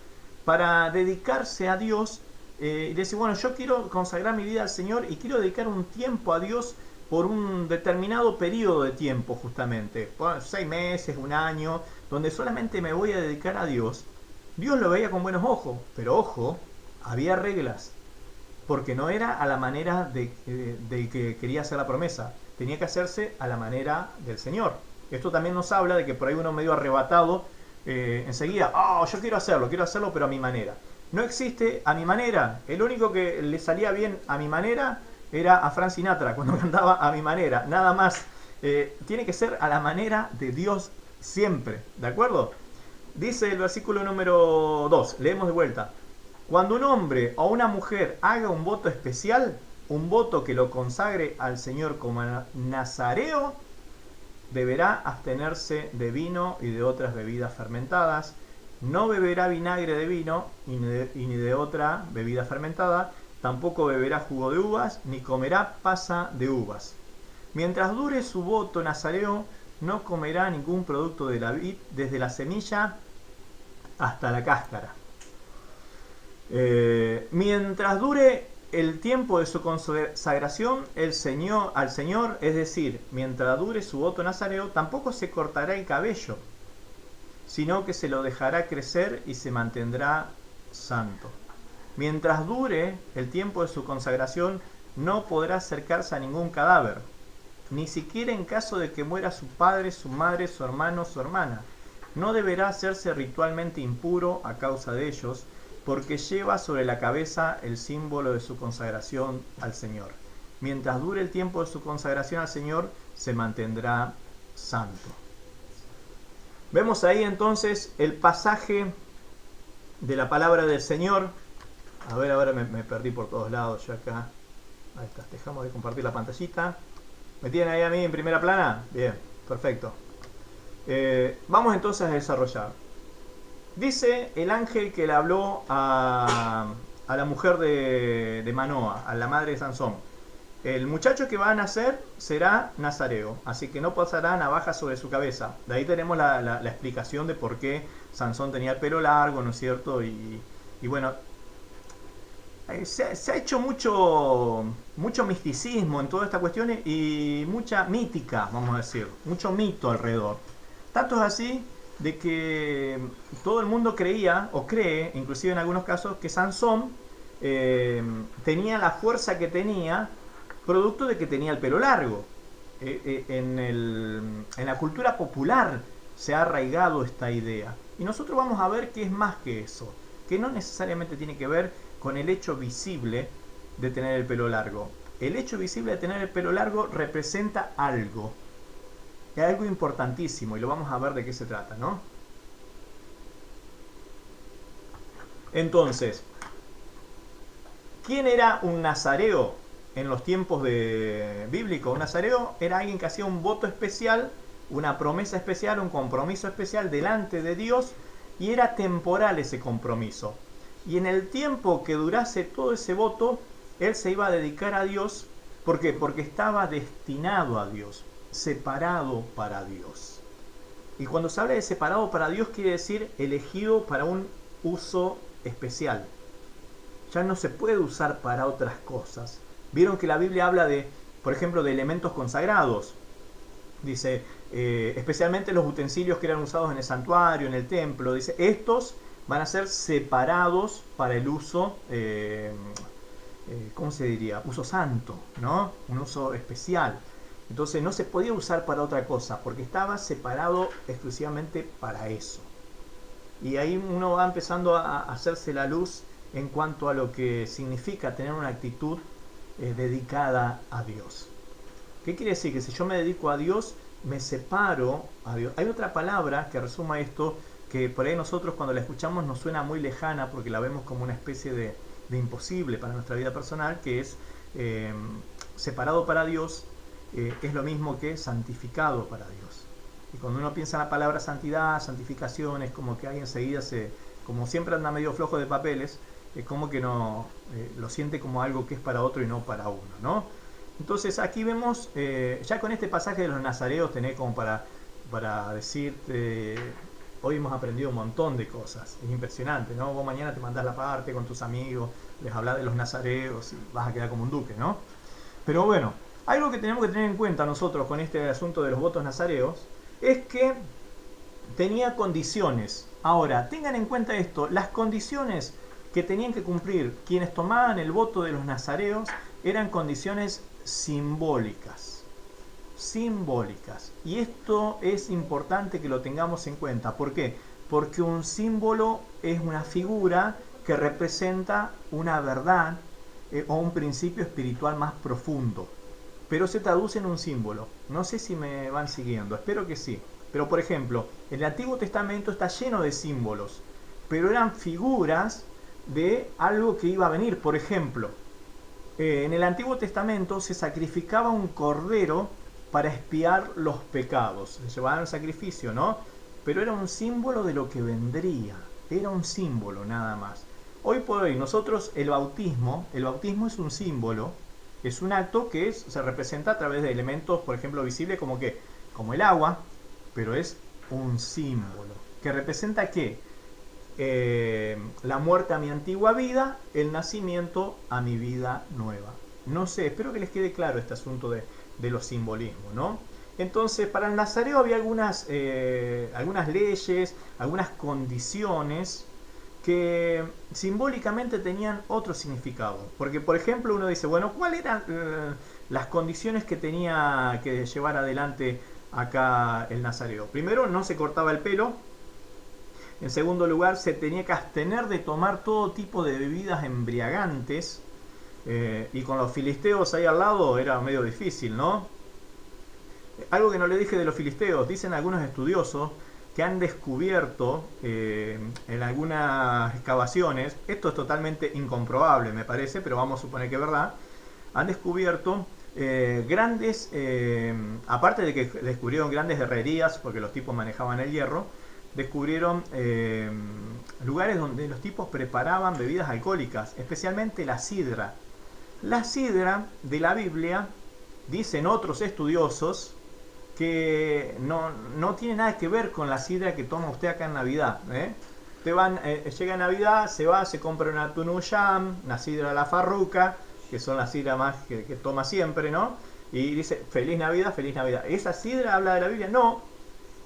para dedicarse a Dios, y decir, bueno, yo quiero consagrar mi vida al Señor y quiero dedicar un tiempo a Dios por un determinado periodo de tiempo, justamente, por 6 meses, un año, donde solamente me voy a dedicar a Dios. Dios lo veía con buenos ojos, pero ojo, había reglas, porque no era a la manera de que quería hacer la promesa, tenía que hacerse a la manera del Señor. Esto también nos habla de que por ahí uno medio arrebatado, enseguida, yo quiero hacerlo, pero a mi manera. No existe a mi manera. El único que le salía bien a mi manera era a Frank Sinatra, cuando cantaba a mi manera, nada más. Tiene que ser a la manera de Dios siempre, ¿de acuerdo? Dice el versículo número 2, leemos de vuelta. Cuando un hombre o una mujer haga un voto especial, un voto que lo consagre al Señor como nazareo, deberá abstenerse de vino y de otras bebidas fermentadas. No beberá vinagre de vino y ni de otra bebida fermentada. Tampoco beberá jugo de uvas, ni comerá pasa de uvas. Mientras dure su voto nazareo, no comerá ningún producto de la vid, desde la semilla hasta la cáscara. Mientras dure el tiempo de su consagración al Señor, es decir, mientras dure su voto nazareo, tampoco se cortará el cabello, sino que se lo dejará crecer y se mantendrá santo. Mientras dure el tiempo de su consagración, no podrá acercarse a ningún cadáver, ni siquiera en caso de que muera su padre, su madre, su hermano, su hermana. No deberá hacerse ritualmente impuro a causa de ellos, porque lleva sobre la cabeza el símbolo de su consagración al Señor. Mientras dure el tiempo de su consagración al Señor, se mantendrá santo. Vemos ahí entonces el pasaje de la palabra del Señor. A ver, ahora me perdí por todos lados yo acá. Ahí está, dejamos de compartir la pantallita. ¿Me tienen ahí a mí en primera plana? Bien, perfecto. Vamos entonces a desarrollar. Dice el ángel que le habló a a la mujer de Manoa, a la madre de Sansón. El muchacho que va a nacer será nazareo, así que no pasará navaja sobre su cabeza. De ahí tenemos la explicación de por qué Sansón tenía el pelo largo, ¿no es cierto? Y bueno, se ha hecho mucho misticismo en toda esta cuestión y mucha mítica, vamos a decir, mucho mito alrededor. Tanto es así de que todo el mundo creía, o cree, inclusive en algunos casos, que Sansón tenía la fuerza que tenía producto de que tenía el pelo largo. En la cultura popular se ha arraigado esta idea. Y nosotros vamos a ver que es más que eso, que no necesariamente tiene que ver con el hecho visible de tener el pelo largo. El hecho visible de tener el pelo largo representa algo. Es algo importantísimo y lo vamos a ver de qué se trata, ¿no? Entonces, ¿quién era un nazareo en los tiempos bíblicos? Un nazareo era alguien que hacía un voto especial, una promesa especial, un compromiso especial delante de Dios, y era temporal ese compromiso. Y en el tiempo que durase todo ese voto, él se iba a dedicar a Dios. ¿Por qué? Porque estaba destinado a Dios, separado para Dios. Y cuando se habla de separado para Dios, quiere decir elegido para un uso especial. Ya no se puede usar para otras cosas. Vieron que la Biblia habla de, por ejemplo, de elementos consagrados. Dice, especialmente los utensilios que eran usados en el santuario, en el templo. Dice, estos van a ser separados para el uso, ¿cómo se diría? Uso santo, ¿no? Un uso especial. Entonces no se podía usar para otra cosa, porque estaba separado exclusivamente para eso. Y ahí uno va empezando a hacerse la luz en cuanto a lo que significa tener una actitud dedicada a Dios. ¿Qué quiere decir? Que si yo me dedico a Dios, me separo a Dios. Hay otra palabra que resuma esto, que por ahí nosotros cuando la escuchamos nos suena muy lejana porque la vemos como una especie de imposible para nuestra vida personal, que es separado para Dios, es lo mismo que santificado para Dios. Y cuando uno piensa en la palabra santidad, santificación, es como que ahí enseguida como siempre anda medio flojo de papeles, es como que no lo siente como algo que es para otro y no para uno, ¿no? Entonces aquí vemos, ya con este pasaje de los nazareos tenés como para decirte, hoy hemos aprendido un montón de cosas, es impresionante, ¿no? Vos mañana te mandás la parte con tus amigos, les hablas de los nazareos y vas a quedar como un duque, ¿no? Pero bueno, algo que tenemos que tener en cuenta nosotros con este asunto de los votos nazareos es que tenía condiciones. Ahora, tengan en cuenta esto, las condiciones que tenían que cumplir quienes tomaban el voto de los nazareos eran condiciones simbólicas. Simbólicas. Y esto es importante que lo tengamos en cuenta. ¿Por qué? Porque un símbolo es una figura que representa una verdad o un principio espiritual más profundo. Pero se traduce en un símbolo. No sé si me van siguiendo, espero que sí. Pero por ejemplo, el Antiguo Testamento está lleno de símbolos, pero eran figuras de algo que iba a venir. Por ejemplo, en el Antiguo Testamento se sacrificaba un cordero para expiar los pecados. Se llevaban el sacrificio, ¿no? Pero era un símbolo de lo que vendría. Era un símbolo nada más. Hoy por hoy nosotros el bautismo es un símbolo, es un acto que se representa a través de elementos, por ejemplo, visibles como el agua, pero es un símbolo. ¿Que representa qué? La muerte a mi antigua vida, el nacimiento a mi vida nueva. No sé, espero que les quede claro este asunto de los simbolismos, ¿no? Entonces, para el nazareo había algunas leyes, algunas condiciones que simbólicamente tenían otro significado. Porque, por ejemplo, uno dice, bueno, ¿cuáles eran las condiciones que tenía que llevar adelante acá el nazareo? Primero, no se cortaba el pelo. En segundo lugar, se tenía que abstener de tomar todo tipo de bebidas embriagantes. Y con los filisteos ahí al lado era medio difícil, ¿no? Algo que no le dije de los filisteos, dicen algunos estudiosos que han descubierto en algunas excavaciones, esto es totalmente incomprobable me parece, pero vamos a suponer que es verdad, han descubierto grandes, aparte de que descubrieron grandes herrerías, porque los tipos manejaban el hierro, descubrieron lugares donde los tipos preparaban bebidas alcohólicas, especialmente la sidra. La sidra de la Biblia, dicen otros estudiosos, que no tiene nada que ver con la sidra que toma usted acá en Navidad. Llega Navidad, se compra una tunuyam, una sidra a la farruca, que son las sidras más que toma siempre, ¿no? Y dice, feliz Navidad, feliz Navidad. ¿Esa sidra habla de la Biblia? No.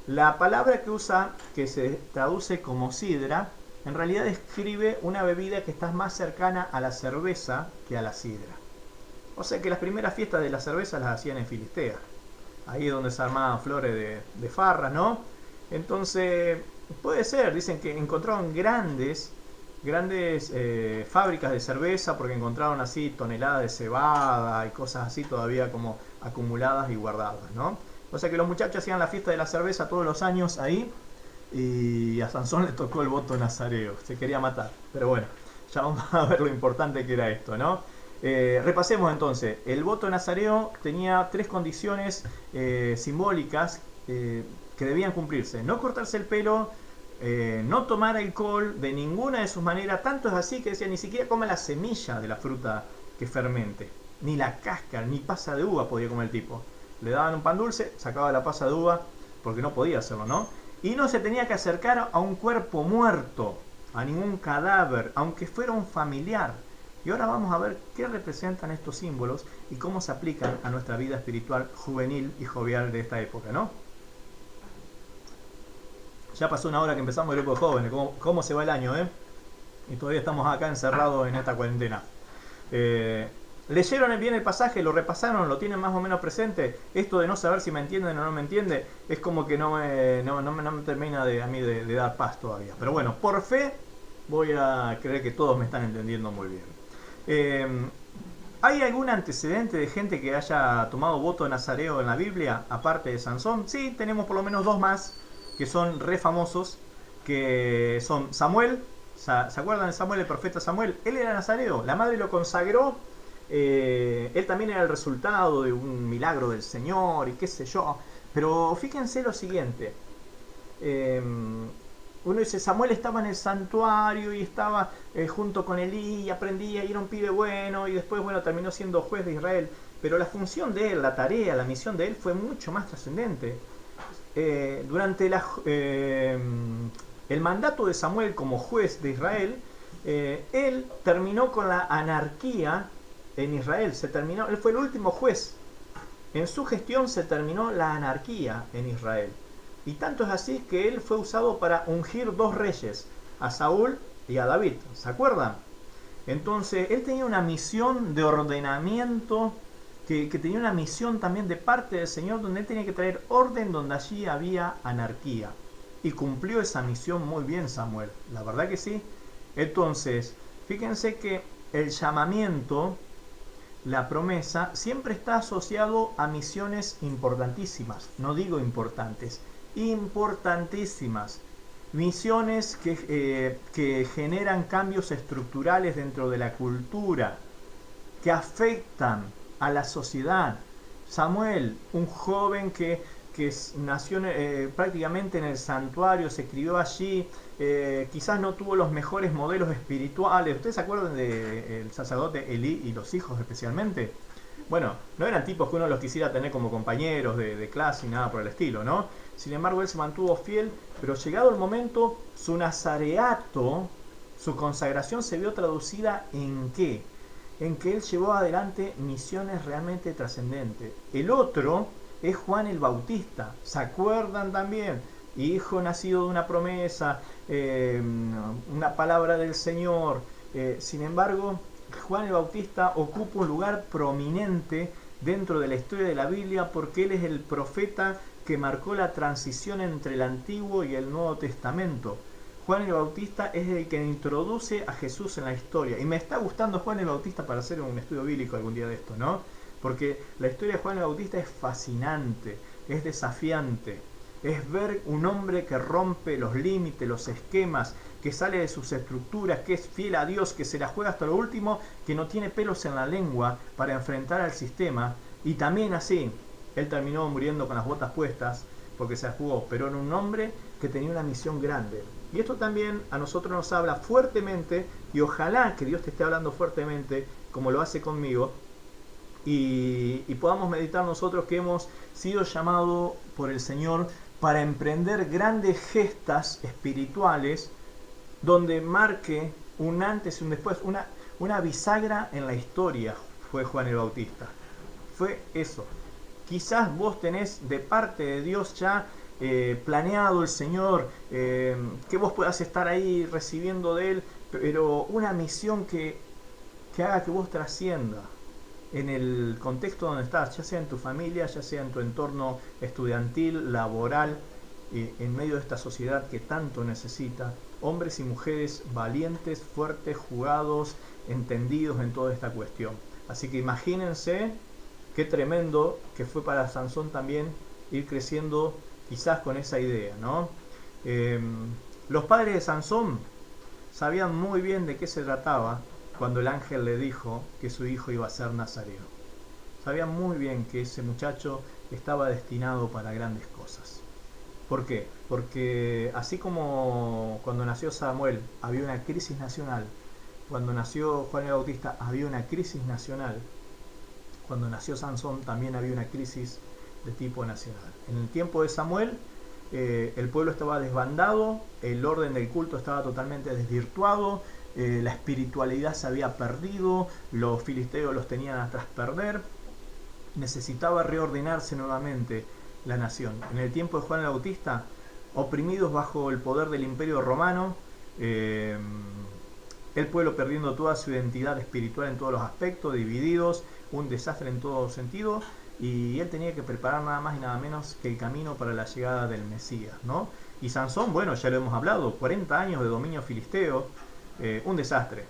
La palabra que usa, que se traduce como sidra, en realidad describe una bebida que está más cercana a la cerveza que a la sidra. O sea que las primeras fiestas de la cerveza las hacían en Filistea. Ahí es donde se armaban flores de farras, ¿no? Entonces, puede ser, dicen que encontraron grandes fábricas de cerveza porque encontraron así toneladas de cebada y cosas así todavía como acumuladas y guardadas, ¿no? O sea que los muchachos hacían la fiesta de la cerveza todos los años ahí y a Sansón le tocó el voto nazareo, se quería matar, pero bueno, ya vamos a ver lo importante que era esto, ¿no? Repasemos entonces, el voto nazareo tenía 3 condiciones simbólicas que debían cumplirse: no cortarse el pelo, no tomar alcohol de ninguna de sus maneras. Tanto es así que decía, ni siquiera coma la semilla de la fruta que fermente, ni la cáscara, ni pasa de uva podía comer el tipo. Le daban un pan dulce, sacaba la pasa de uva porque no podía hacerlo, ¿no? Y no se tenía que acercar a un cuerpo muerto, a ningún cadáver, aunque fuera un familiar. Y ahora vamos a ver qué representan estos símbolos y cómo se aplican a nuestra vida espiritual juvenil y jovial de esta época, ¿no? Ya pasó una hora que empezamos el grupo de jóvenes, cómo se va el año, ¿eh? Y todavía estamos acá encerrados en esta cuarentena. ¿Leyeron bien el pasaje? ¿Lo repasaron? ¿Lo tienen más o menos presente? Esto de no saber si me entienden o no me entienden es como que no me termina a mí de dar paz todavía. Pero bueno, por fe voy a creer que todos me están entendiendo muy bien. ¿Hay algún antecedente de gente que haya tomado voto nazareo en la Biblia, aparte de Sansón? Sí, tenemos por lo menos 2 más, que son re famosos, que son Samuel. ¿Se acuerdan de Samuel, el profeta Samuel? Él era nazareo, la madre lo consagró, él también era el resultado de un milagro del Señor y qué sé yo. Pero fíjense lo siguiente, uno dice, Samuel estaba en el santuario y estaba junto con Elí y aprendía y era un pibe bueno y después, bueno, terminó siendo juez de Israel. Pero la función de él, la tarea, la misión de él fue mucho más trascendente. Durante el mandato de Samuel como juez de Israel, él terminó con la anarquía en Israel. Él fue el último juez. En su gestión se terminó la anarquía en Israel. Y tanto es así que él fue usado para ungir 2 reyes, a Saúl y a David. ¿Se acuerdan? Entonces, él tenía una misión de ordenamiento, que tenía una misión también de parte del Señor, donde él tenía que traer orden donde allí había anarquía. Y cumplió esa misión muy bien Samuel, la verdad que sí. Entonces, fíjense que el llamamiento, la promesa, siempre está asociado a misiones importantísimas. No digo importantes, importantísimas. Misiones que generan cambios estructurales dentro de la cultura, que afectan a la sociedad. Samuel, un joven que nació prácticamente en el santuario, se crió allí, quizás no tuvo los mejores modelos espirituales. ¿Ustedes se acuerdan del sacerdote Elí y los hijos especialmente? Bueno, no eran tipos que uno los quisiera tener como compañeros de clase y nada por el estilo, ¿no? Sin embargo, él se mantuvo fiel, pero llegado el momento, su nazareato, su consagración se vio traducida ¿en qué? En que él llevó adelante misiones realmente trascendentes. El otro es Juan el Bautista, ¿se acuerdan también? Hijo nacido de una promesa, una palabra del Señor. Sin embargo, Juan el Bautista ocupa un lugar prominente dentro de la historia de la Biblia porque él es el profeta que marcó la transición entre el Antiguo y el Nuevo Testamento. Juan el Bautista es el que introduce a Jesús en la historia. Y me está gustando Juan el Bautista para hacer un estudio bíblico algún día de esto, ¿no? Porque la historia de Juan el Bautista es fascinante, es desafiante. Es ver un hombre que rompe los límites, los esquemas, que sale de sus estructuras, que es fiel a Dios, que se la juega hasta lo último, que no tiene pelos en la lengua para enfrentar al sistema. Y también así, él terminó muriendo con las botas puestas porque se la jugó, pero era un hombre que tenía una misión grande. Y esto también a nosotros nos habla fuertemente, y ojalá que Dios te esté hablando fuertemente, como lo hace conmigo, y podamos meditar nosotros que hemos sido llamados por el Señor para emprender grandes gestas espirituales donde marque un antes y un después, una bisagra en la historia fue Juan el Bautista. Fue eso. Quizás vos tenés de parte de Dios ya planeado el Señor, que vos puedas estar ahí recibiendo de Él, pero una misión que haga que vos trascienda en el contexto donde estás, ya sea en tu familia, ya sea en tu entorno estudiantil, laboral, en medio de esta sociedad que tanto necesita hombres y mujeres valientes, fuertes, jugados, entendidos en toda esta cuestión. Así que imagínense qué tremendo que fue para Sansón también ir creciendo quizás con esa idea, ¿no? Los padres de Sansón sabían muy bien de qué se trataba cuando el ángel le dijo que su hijo iba a ser nazareo. Sabían muy bien que ese muchacho estaba destinado para grandes cosas. ¿Por qué? Porque así como cuando nació Samuel había una crisis nacional, cuando nació Juan el Bautista había una crisis nacional, cuando nació Sansón también había una crisis de tipo nacional. En el tiempo de Samuel el pueblo estaba desbandado, el orden del culto estaba totalmente desvirtuado, la espiritualidad se había perdido, los filisteos los tenían a tras perder, necesitaba reordenarse nuevamente la nación. En el tiempo de Juan el Bautista, oprimidos bajo el poder del imperio romano, el pueblo perdiendo toda su identidad espiritual en todos los aspectos, divididos, un desastre en todo sentido, y él tenía que preparar nada más y nada menos que el camino para la llegada del Mesías, ¿no? Y Sansón, bueno, ya lo hemos hablado, 40 años de dominio filisteo, un desastre.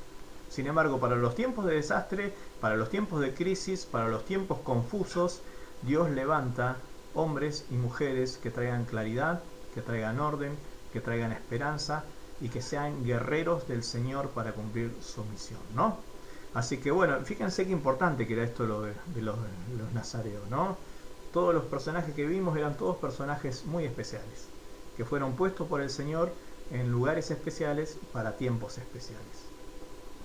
Sin embargo, para los tiempos de desastre, para los tiempos de crisis, para los tiempos confusos, Dios levanta hombres y mujeres que traigan claridad, que traigan orden, que traigan esperanza y que sean guerreros del Señor para cumplir su misión, ¿no? Así que bueno, fíjense qué importante que era esto de los nazareos, ¿no? Todos los personajes que vimos eran todos personajes muy especiales, que fueron puestos por el Señor en lugares especiales para tiempos especiales.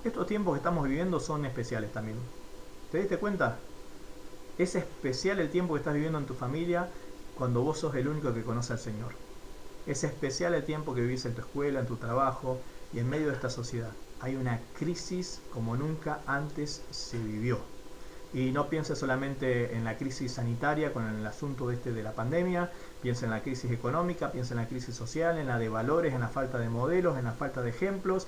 Estos tiempos que estamos viviendo son especiales también. ¿Te diste cuenta? Es especial el tiempo que estás viviendo en tu familia cuando vos sos el único que conoce al Señor. Es especial el tiempo que vivís en tu escuela, en tu trabajo y en medio de esta sociedad. Hay una crisis como nunca antes se vivió. Y no pienses solamente en la crisis sanitaria con el asunto de la pandemia, piensa en la crisis económica, piensa en la crisis social, en la de valores, en la falta de modelos, en la falta de ejemplos,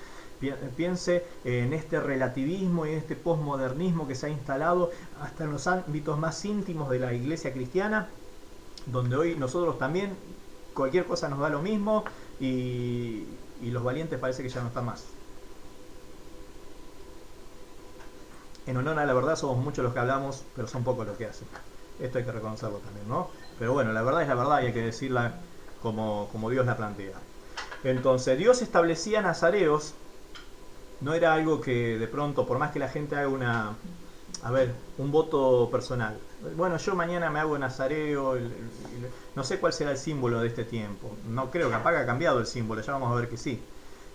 piense en este relativismo y este posmodernismo que se ha instalado hasta en los ámbitos más íntimos de la iglesia cristiana, donde hoy nosotros también cualquier cosa nos da lo mismo y los valientes parece que ya no están más. En honor a la verdad somos muchos los que hablamos, pero son pocos los que hacen. Esto hay que reconocerlo también, ¿no? Pero bueno, la verdad es la verdad y hay que decirla como Dios la plantea. Entonces, Dios establecía nazareos, no era algo que de pronto, por más que la gente haga un voto personal. Bueno, yo mañana me hago nazareo, no sé cuál será el símbolo de este tiempo. No creo, capaz que ha cambiado el símbolo, ya vamos a ver que sí.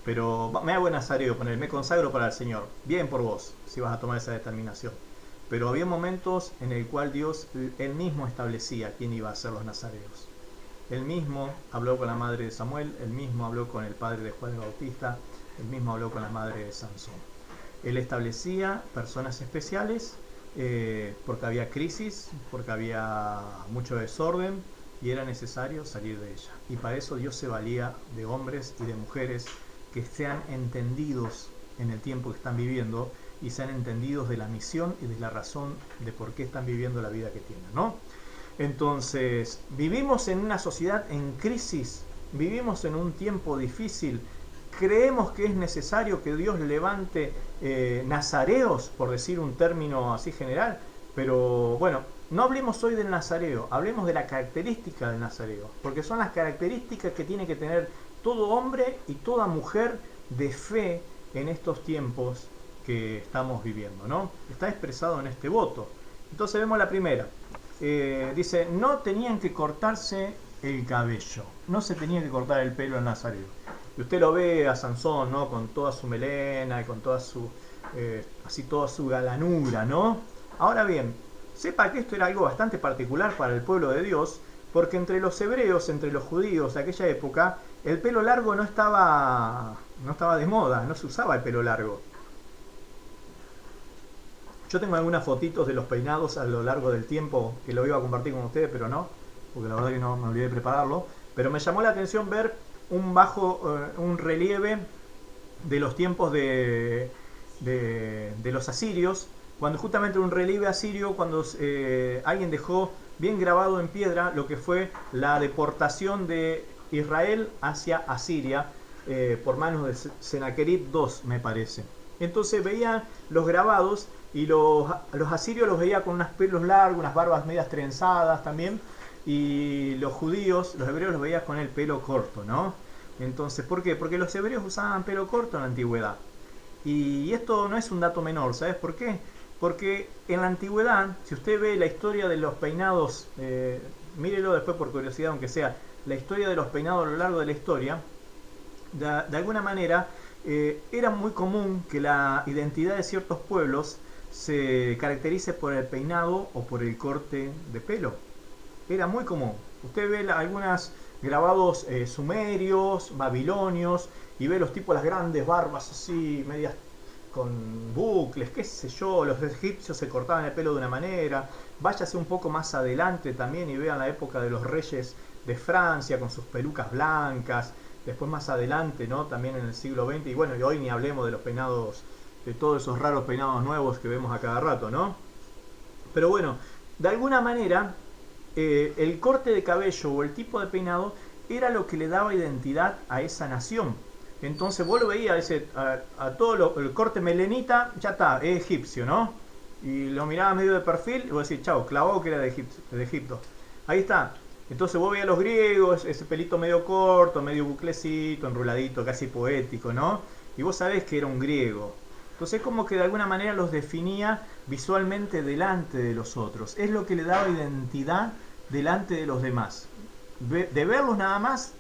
Pero me hago nazareo, me consagro para el Señor. Bien por vos, si vas a tomar esa determinación. Pero había momentos en el cual Dios, Él mismo establecía quién iba a ser los nazareos. Él mismo habló con la madre de Samuel, Él mismo habló con el padre de Juan el Bautista, Él mismo habló con la madre de Sansón. Él establecía personas especiales porque había crisis, porque había mucho desorden y era necesario salir de ella. Y para eso Dios se valía de hombres y de mujeres que sean entendidos en el tiempo que están viviendo y sean entendidos de la misión y de la razón de por qué están viviendo la vida que tienen, ¿no? Entonces, vivimos en una sociedad en crisis, vivimos en un tiempo difícil, creemos que es necesario que Dios levante nazareos, por decir un término así general, pero bueno, no hablemos hoy del nazareo, hablemos de la característica del nazareo, porque son las características que tiene que tener todo hombre y toda mujer de fe en estos tiempos que estamos viviendo, ¿no? Está expresado en este voto. Entonces vemos la primera. Dice, no tenían que cortarse el cabello. No se tenía que cortar el pelo el nazareo. Y usted lo ve a Sansón, ¿no? Con toda su melena y con toda su, así toda su galanura, ¿no? Ahora bien, sepa que esto era algo bastante particular para el pueblo de Dios, porque entre los hebreos, entre los judíos de aquella época, el pelo largo no estaba de moda, no se usaba el pelo largo. Yo tengo algunas fotitos de los peinados a lo largo del tiempo que lo iba a compartir con ustedes, pero no, porque la verdad que no me olvidé de prepararlo. Pero me llamó la atención ver un relieve de los tiempos de los asirios, cuando justamente un relieve asirio, cuando alguien dejó bien grabado en piedra lo que fue la deportación de Israel hacia Asiria por manos de Sennacherib II, me parece. Entonces veía los grabados y los asirios los veía con unos pelos largos, unas barbas medias trenzadas también, y los judíos, los hebreos los veías con el pelo corto, ¿no? Entonces, ¿por qué? Porque los hebreos usaban pelo corto en la antigüedad. Y esto no es un dato menor, ¿sabes por qué? Porque en la antigüedad, si usted ve la historia de los peinados, mírelo después por curiosidad, aunque sea, la historia de los peinados a lo largo de la historia, de alguna manera era muy común que la identidad de ciertos pueblos se caracterice por el peinado o por el corte de pelo. Era muy común. Usted ve algunos grabados sumerios, babilonios, y ve los tipos, las grandes barbas así, medias con bucles, qué sé yo. Los egipcios se cortaban el pelo de una manera. Váyase un poco más adelante también y vean la época de los reyes de Francia con sus pelucas blancas. Después más adelante, ¿no? También en el siglo XX. Y bueno, y hoy ni hablemos de los peinados, de todos esos raros peinados nuevos que vemos a cada rato, ¿no? Pero bueno, de alguna manera, el corte de cabello o el tipo de peinado era lo que le daba identidad a esa nación. Entonces vos lo veías a todo el corte melenita, ya está, es egipcio, ¿no? Y lo mirabas medio de perfil y vos decís, chao, clavado que era de Egipto. Ahí está. Entonces vos veías a los griegos, ese pelito medio corto, medio buclecito, enruladito, casi poético, ¿no? Y vos sabés que era un griego. Entonces como que de alguna manera los definía visualmente delante de los otros. Es lo que le daba identidad delante de los demás. De verlos nada más,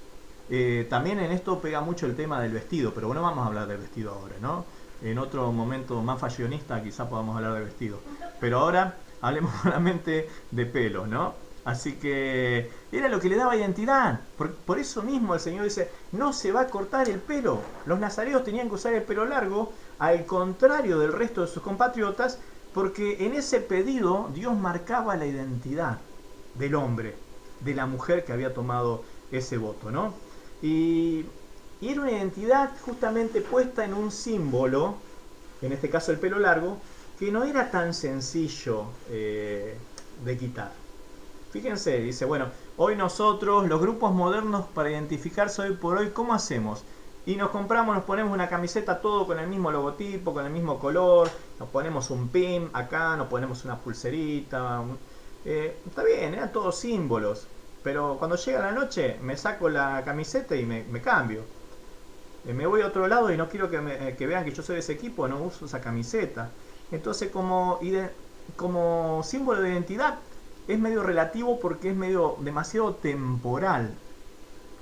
también en esto pega mucho el tema del vestido, pero bueno, vamos a hablar del vestido ahora, ¿no? En otro momento más fashionista quizá podamos hablar del vestido. Pero ahora hablemos solamente de pelo, ¿no? Así que era lo que le daba identidad. Por eso mismo el Señor dice, no se va a cortar el pelo. Los nazareos tenían que usar el pelo largo, al contrario del resto de sus compatriotas, porque en ese pedido Dios marcaba la identidad del hombre, de la mujer que había tomado ese voto, ¿no? Y era una identidad justamente puesta en un símbolo, en este caso el pelo largo, que no era tan sencillo de quitar. Fíjense, dice, bueno, hoy nosotros, los grupos modernos para identificarse hoy por hoy, ¿cómo hacemos? Y nos ponemos una camiseta todo con el mismo logotipo, con el mismo color, nos ponemos un pin acá, nos ponemos una pulserita, está bien, eran todos símbolos, pero cuando llega la noche me saco la camiseta y me cambio. Me voy a otro lado y no quiero que vean que yo soy de ese equipo, no uso esa camiseta. Entonces como símbolo de identidad es medio relativo porque es demasiado temporal.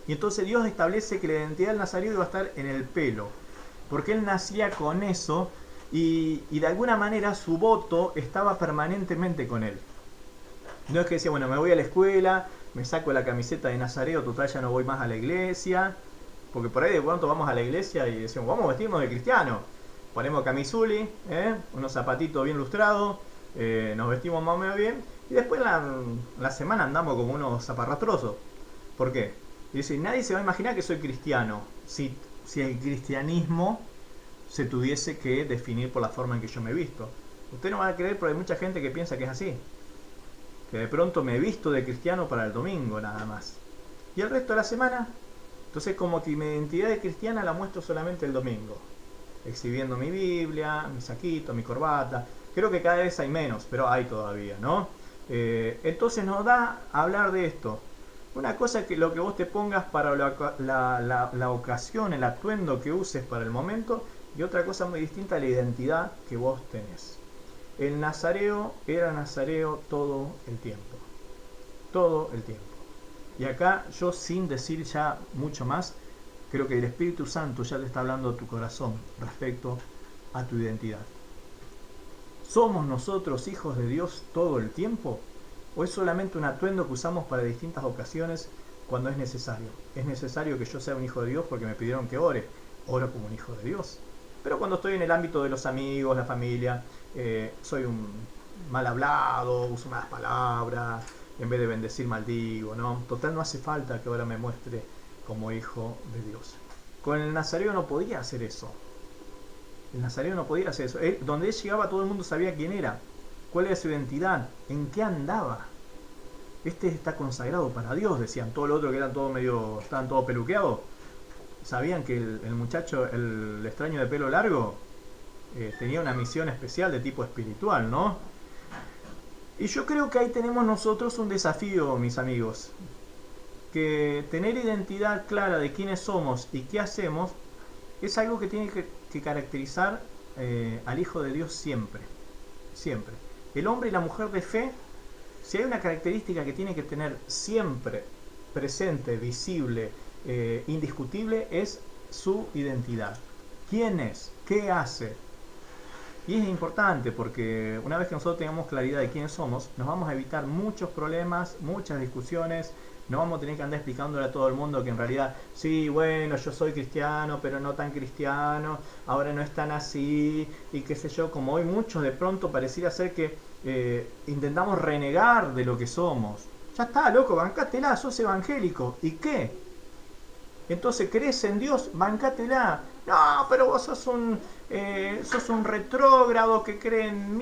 Y entonces Dios establece que la identidad del nazareo iba a estar en el pelo, porque él nacía con eso y de alguna manera su voto estaba permanentemente con él. No es que decía, bueno, me voy a la escuela, me saco la camiseta de nazareo, total ya no voy más a la iglesia, porque por ahí de pronto vamos a la iglesia y decimos, vamos a vestirnos de cristiano. Ponemos camisuli, unos zapatitos bien lustrados, nos vestimos más o menos bien, y después la semana andamos como unos zaparrastrosos. ¿Por qué? Y dice, nadie se va a imaginar que soy cristiano si el cristianismo se tuviese que definir por la forma en que yo me visto. Usted no va a creer, pero hay mucha gente que piensa que es así. Que de pronto me visto de cristiano para el domingo nada más. Y el resto de la semana, entonces como que mi identidad de cristiana la muestro solamente el domingo. Exhibiendo mi Biblia, mi saquito, mi corbata. Creo que cada vez hay menos, pero hay todavía, ¿no? Entonces nos da a hablar de esto. Una cosa es que lo que vos te pongas para la ocasión, el atuendo que uses para el momento, y otra cosa muy distinta, la identidad que vos tenés. El nazareo era nazareo todo el tiempo. Todo el tiempo. Y acá yo, sin decir ya mucho más, creo que el Espíritu Santo ya te está hablando a tu corazón respecto a tu identidad. ¿Somos nosotros hijos de Dios todo el tiempo? ¿O es solamente un atuendo que usamos para distintas ocasiones cuando es necesario? Es necesario que yo sea un hijo de Dios porque me pidieron que ore. Oro como un hijo de Dios. Pero cuando estoy en el ámbito de los amigos, la familia, soy un mal hablado, uso malas palabras, en vez de bendecir maldigo, ¿no? Total, no hace falta que ahora me muestre como hijo de Dios. Con el nazareo no podía hacer eso. El nazareo no podía hacer eso. Donde él llegaba, todo el mundo sabía quién era, cuál era su identidad, en qué andaba. Este está consagrado para Dios, decían. Todo lo otro que eran todo medio, estaban todos peluqueados. Sabían que el muchacho, el extraño de pelo largo, tenía una misión especial de tipo espiritual, ¿no? Y yo creo que ahí tenemos nosotros un desafío, mis amigos. Que tener identidad clara de quiénes somos y qué hacemos es algo que tiene que caracterizar al Hijo de Dios siempre. Siempre. El hombre y la mujer de fe, si hay una característica que tiene que tener siempre presente, visible, indiscutible, es su identidad. ¿Quién es? ¿Qué hace? Y es importante porque una vez que nosotros tengamos claridad de quiénes somos, nos vamos a evitar muchos problemas, muchas discusiones. No vamos a tener que andar explicándole a todo el mundo que en realidad, sí, bueno, yo soy cristiano, pero no tan cristiano, ahora no es tan así, y qué sé yo, como hoy muchos de pronto pareciera ser que intentamos renegar de lo que somos. Ya está, loco, bancátela, sos evangélico. ¿Y qué? Entonces, ¿crees en Dios? Bancátela. No, pero vos sos un retrógrado que cree en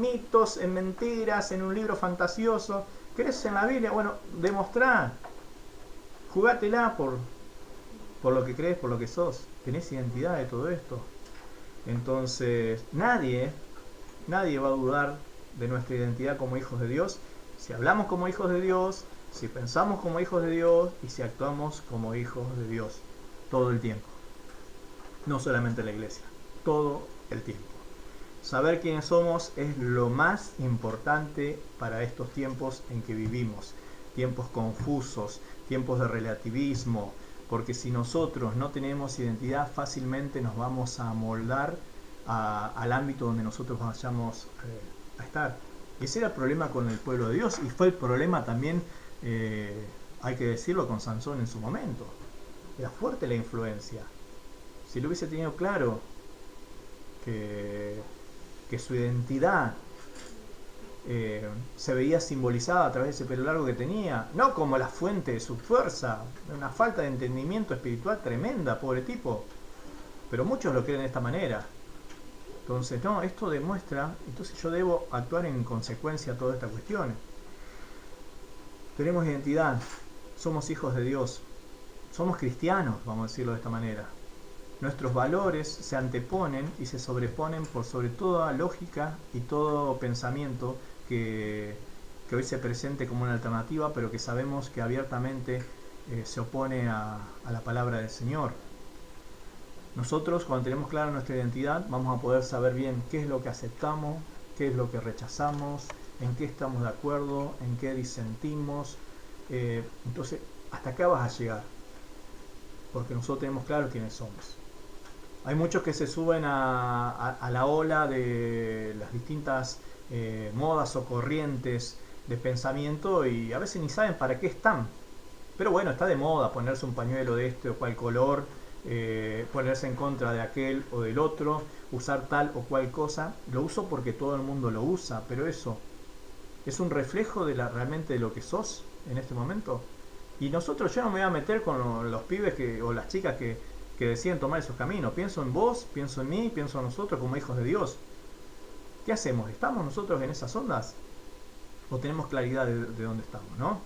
mitos, en mentiras, en un libro fantasioso. ¿Crees en la Biblia? Bueno, demostrá. Jugátela por lo que crees, por lo que sos. Tenés identidad de todo esto. Entonces, nadie va a dudar de nuestra identidad como hijos de Dios. Si hablamos como hijos de Dios, si pensamos como hijos de Dios y si actuamos como hijos de Dios todo el tiempo. No solamente en la iglesia, todo el tiempo. Saber quiénes somos es lo más importante para estos tiempos en que vivimos. Tiempos confusos, tiempos de relativismo, porque si nosotros no tenemos identidad, fácilmente nos vamos a amoldar al ámbito donde nosotros vayamos a estar. Y ese era el problema con el pueblo de Dios y fue el problema también, hay que decirlo, con Sansón en su momento. Era fuerte la influencia. Si lo hubiese tenido claro que su identidad se veía simbolizada a través de ese pelo largo que tenía, no como la fuente de su fuerza, una falta de entendimiento espiritual tremenda, pobre tipo. Pero muchos lo creen de esta manera. Entonces, no, esto demuestra, entonces yo debo actuar en consecuencia a toda esta cuestión. Tenemos identidad, somos hijos de Dios, somos cristianos, vamos a decirlo de esta manera. Nuestros valores se anteponen y se sobreponen por sobre toda lógica y todo pensamiento que hoy se presente como una alternativa, pero que sabemos que abiertamente se opone a la palabra del Señor. Nosotros, cuando tenemos clara nuestra identidad, vamos a poder saber bien qué es lo que aceptamos, qué es lo que rechazamos, en qué estamos de acuerdo, en qué disentimos. Entonces, hasta acá vas a llegar, porque nosotros tenemos claro quiénes somos. Hay muchos que se suben a la ola de las distintas modas o corrientes de pensamiento y a veces ni saben para qué están. Pero bueno, está de moda ponerse un pañuelo de este o cual color, ponerse en contra de aquel o del otro, usar tal o cual cosa. Lo uso porque todo el mundo lo usa, pero eso es un reflejo de realmente de lo que sos en este momento. Y nosotros, yo no me voy a meter con los pibes o las chicas que deciden tomar esos caminos. Pienso en vos, pienso en mí, pienso en nosotros como hijos de Dios. ¿Qué hacemos? ¿Estamos nosotros en esas ondas? ¿O tenemos claridad de dónde estamos, no?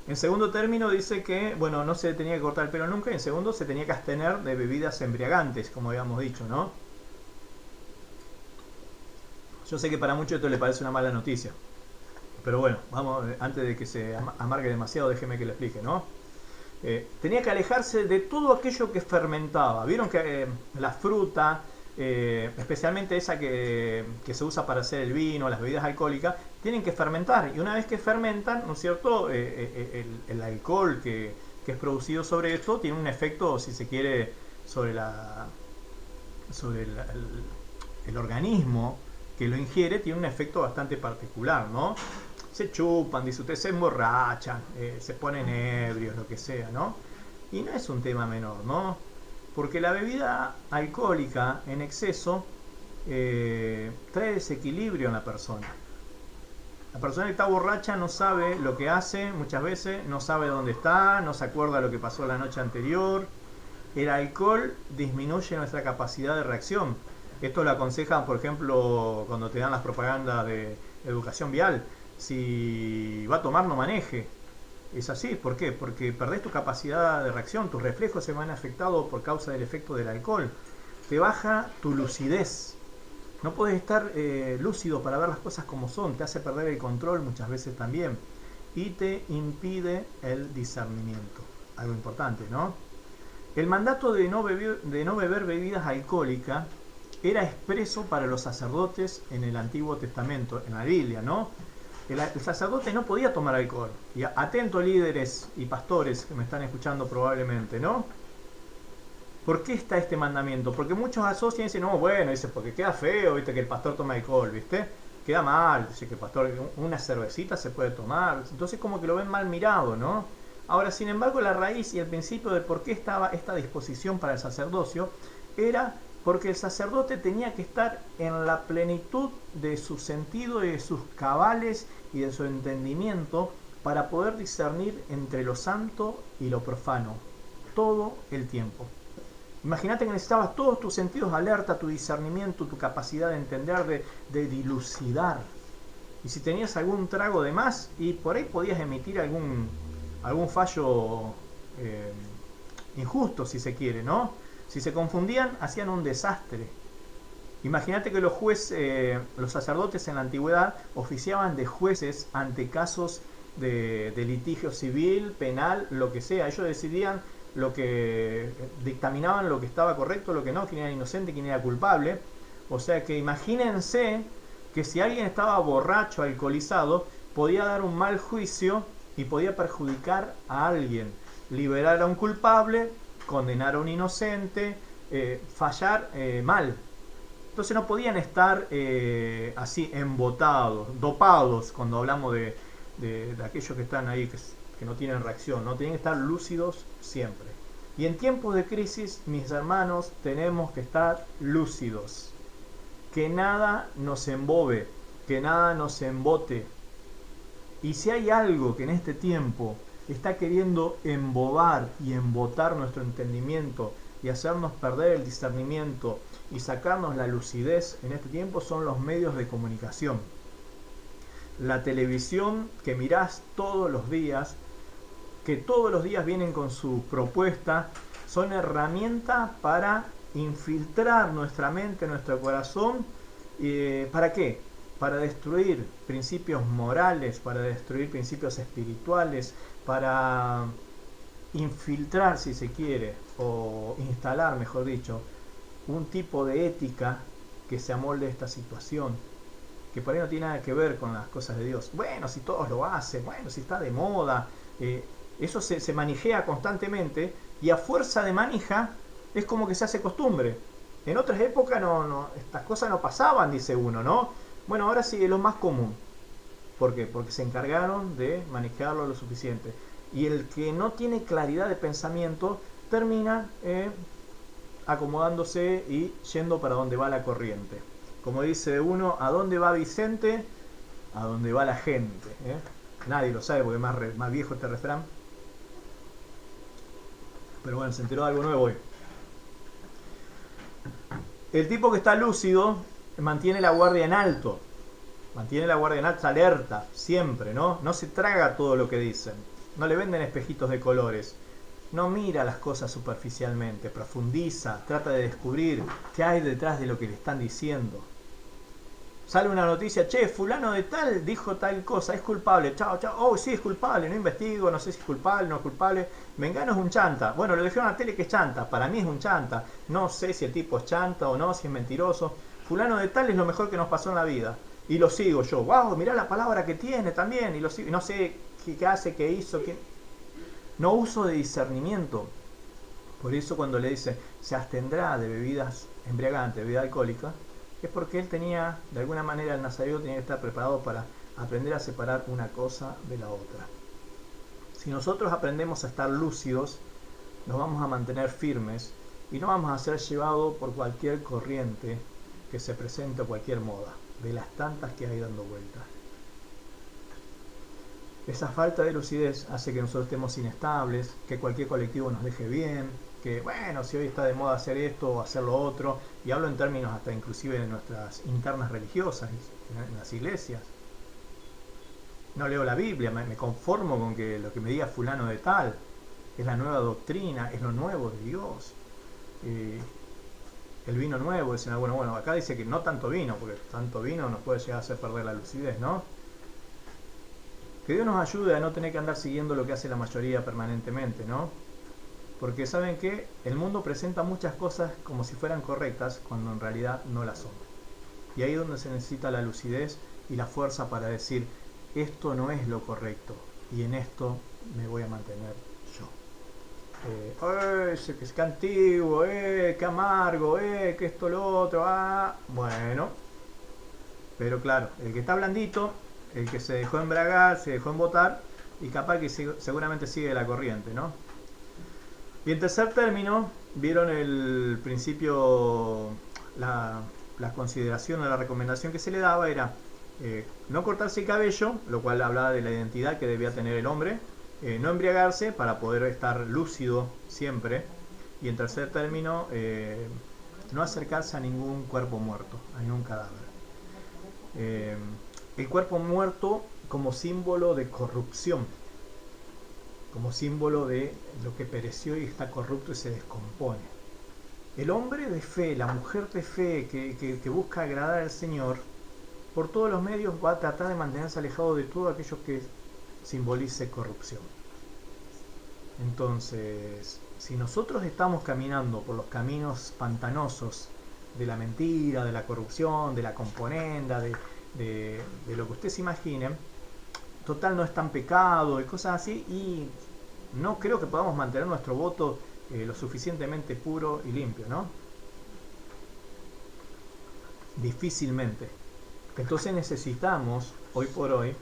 En segundo término dice que, bueno, no se tenía que cortar el pelo nunca, y en segundo se tenía que abstener de bebidas embriagantes, como habíamos dicho, ¿no? Yo sé que para muchos esto le parece una mala noticia, pero bueno, vamos, antes de que se amargue demasiado, déjeme que le explique, ¿no? Tenía que alejarse de todo aquello que fermentaba. Vieron que la fruta, especialmente esa que se usa para hacer el vino, las bebidas alcohólicas, tienen que fermentar. Y una vez que fermentan, ¿no es cierto? El alcohol que es producido sobre esto tiene un efecto, si se quiere, sobre el organismo que lo ingiere, tiene un efecto bastante particular, ¿no? Se chupan, dice usted, se emborrachan, se ponen ebrios, lo que sea, ¿no? Y no es un tema menor, ¿no? Porque la bebida alcohólica en exceso trae desequilibrio en la persona. La persona que está borracha no sabe lo que hace, muchas veces no sabe dónde está, no se acuerda lo que pasó la noche anterior. El alcohol disminuye nuestra capacidad de reacción. Esto lo aconsejan, por ejemplo, cuando te dan las propagandas de educación vial. Si va a tomar, no maneje. Es así, ¿por qué? Porque perdés tu capacidad de reacción, tus reflejos se van afectados por causa del efecto del alcohol. Te baja tu lucidez. No puedes estar lúcido para ver las cosas como son, te hace perder el control muchas veces también. Y te impide el discernimiento. Algo importante, ¿no? El mandato de no beber bebidas alcohólicas era expreso para los sacerdotes en el Antiguo Testamento, en la Biblia, ¿no? El sacerdote no podía tomar alcohol. Y atento, líderes y pastores que me están escuchando probablemente, ¿no? ¿Por qué está este mandamiento? Porque muchos asocian y dicen, no, bueno, dice, porque queda feo, viste, que el pastor toma alcohol, viste, queda mal, dice que el pastor, una cervecita se puede tomar, entonces como que lo ven mal mirado, ¿no? Ahora, sin embargo, la raíz y el principio de por qué estaba esta disposición para el sacerdocio era porque el sacerdote tenía que estar en la plenitud de su sentido y de sus cabales y de su entendimiento para poder discernir entre lo santo y lo profano todo el tiempo. Imagínate que necesitabas todos tus sentidos alerta, tu discernimiento, tu capacidad de entender, de dilucidar. Y si tenías algún trago de más, y por ahí podías emitir algún fallo injusto, si se quiere, ¿no? Si se confundían, hacían un desastre. Imagínate que los sacerdotes en la antigüedad oficiaban de jueces ante casos de litigio civil, penal, lo que sea. Ellos decidían dictaminaban lo que estaba correcto, lo que no, quién era inocente, quién era culpable. O sea que imagínense que si alguien estaba borracho, alcoholizado, podía dar un mal juicio y podía perjudicar a alguien, liberar a un culpable, condenar a un inocente, fallar mal. Entonces no podían estar así embotados, dopados, cuando hablamos de aquellos que están ahí, que no tienen reacción, no tienen que estar lúcidos siempre. Y en tiempos de crisis, mis hermanos, tenemos que estar lúcidos. Que nada nos embobe, que nada nos embote. Y si hay algo que en este tiempo está queriendo embobar y embotar nuestro entendimiento y hacernos perder el discernimiento y sacarnos la lucidez en este tiempo, son los medios de comunicación. La televisión que mirás todos los días, que todos los días vienen con su propuesta, son herramientas para infiltrar nuestra mente, nuestro corazón. ¿Para qué? Para destruir principios morales, para destruir principios espirituales, para infiltrar, si se quiere, o instalar, mejor dicho, un tipo de ética que se amolde a esta situación, que por ahí no tiene nada que ver con las cosas de Dios. Bueno, si todos lo hacen, bueno, si está de moda, eso se manijea constantemente, y a fuerza de manija es como que se hace costumbre. En otras épocas estas cosas no pasaban, dice uno, ¿no? Bueno, ahora sí es lo más común. ¿Por qué? Porque se encargaron de manejarlo lo suficiente. Y el que no tiene claridad de pensamiento termina acomodándose y yendo para donde va la corriente. Como dice uno, ¿a dónde va Vicente? A donde va la gente. Nadie lo sabe porque es más viejo este refrán. Pero bueno, se enteró de algo nuevo hoy. El tipo que está lúcido mantiene la guardia en alto. Mantiene la guardia en alta, alerta, siempre, ¿no? No se traga todo lo que dicen. No le venden espejitos de colores. No mira las cosas superficialmente, profundiza, trata de descubrir qué hay detrás de lo que le están diciendo. Sale una noticia, che, fulano de tal dijo tal cosa, es culpable, chao, chao, oh, sí, es culpable, no investigo, no sé si es culpable, no es culpable, Mengano es un chanta, bueno, lo dijeron a la tele que es chanta, para mí es un no sé si el tipo es chanta o no, si es mentiroso, fulano de tal es lo mejor que nos pasó en la vida. y lo sigo yo. ¡Wow! Mirá la palabra que tiene también. Y lo sigo. No sé qué hace, qué hizo. No uso de discernimiento. Por eso cuando le dice, se abstendrá de bebidas embriagantes, bebida alcohólica, es porque él tenía, de alguna manera el nazareo tenía que estar preparado para aprender a separar una cosa de la otra. Si nosotros aprendemos a estar lúcidos, nos vamos a mantener firmes y no vamos a ser llevados por cualquier corriente que se presente o cualquier moda, de las tantas que hay dando vueltas. Esa falta de lucidez hace que nosotros estemos inestables, que cualquier colectivo nos deje bien, que bueno, si hoy está de moda hacer esto o hacer lo otro, y hablo en términos hasta inclusive de nuestras internas religiosas, en las iglesias. No leo la Biblia, me conformo con que lo que me diga fulano de tal es la nueva doctrina, es lo nuevo de Dios. El vino nuevo, dicen, bueno, acá dice que no tanto vino, porque tanto vino nos puede llegar a hacer perder la lucidez, ¿no? Que Dios nos ayude a no tener que andar siguiendo lo que hace la mayoría permanentemente, ¿no? Porque saben que el mundo presenta muchas cosas como si fueran correctas, cuando en realidad no las son. Y ahí es donde se necesita la lucidez y la fuerza para decir, esto no es lo correcto, y en esto me voy a mantener yo. Que antiguo, que amargo, que esto, lo otro, bueno. Pero claro, el que está blandito, el que se dejó embragar, se dejó embotar, y capaz que seguramente sigue la corriente, ¿no? Y en tercer término, vieron el principio, la consideración o la recomendación que se le daba era no cortarse el cabello, lo cual hablaba de la identidad que debía tener el hombre, no embriagarse para poder estar lúcido siempre, y en tercer término, no acercarse a ningún cuerpo muerto, a ningún cadáver. El cuerpo muerto como símbolo de corrupción, como símbolo de lo que pereció y está corrupto y se descompone. El hombre de fe, la mujer de fe que busca agradar al Señor, por todos los medios va a tratar de mantenerse alejado de todo aquello que simbolice corrupción. Entonces, si nosotros estamos caminando por los caminos pantanosos de la mentira, de la corrupción, de la componenda, de lo que ustedes se imaginen, total no es tan pecado y cosas así, y no creo que podamos mantener nuestro voto lo suficientemente puro y limpio, ¿no? Difícilmente. Entonces necesitamos, hoy por hoy,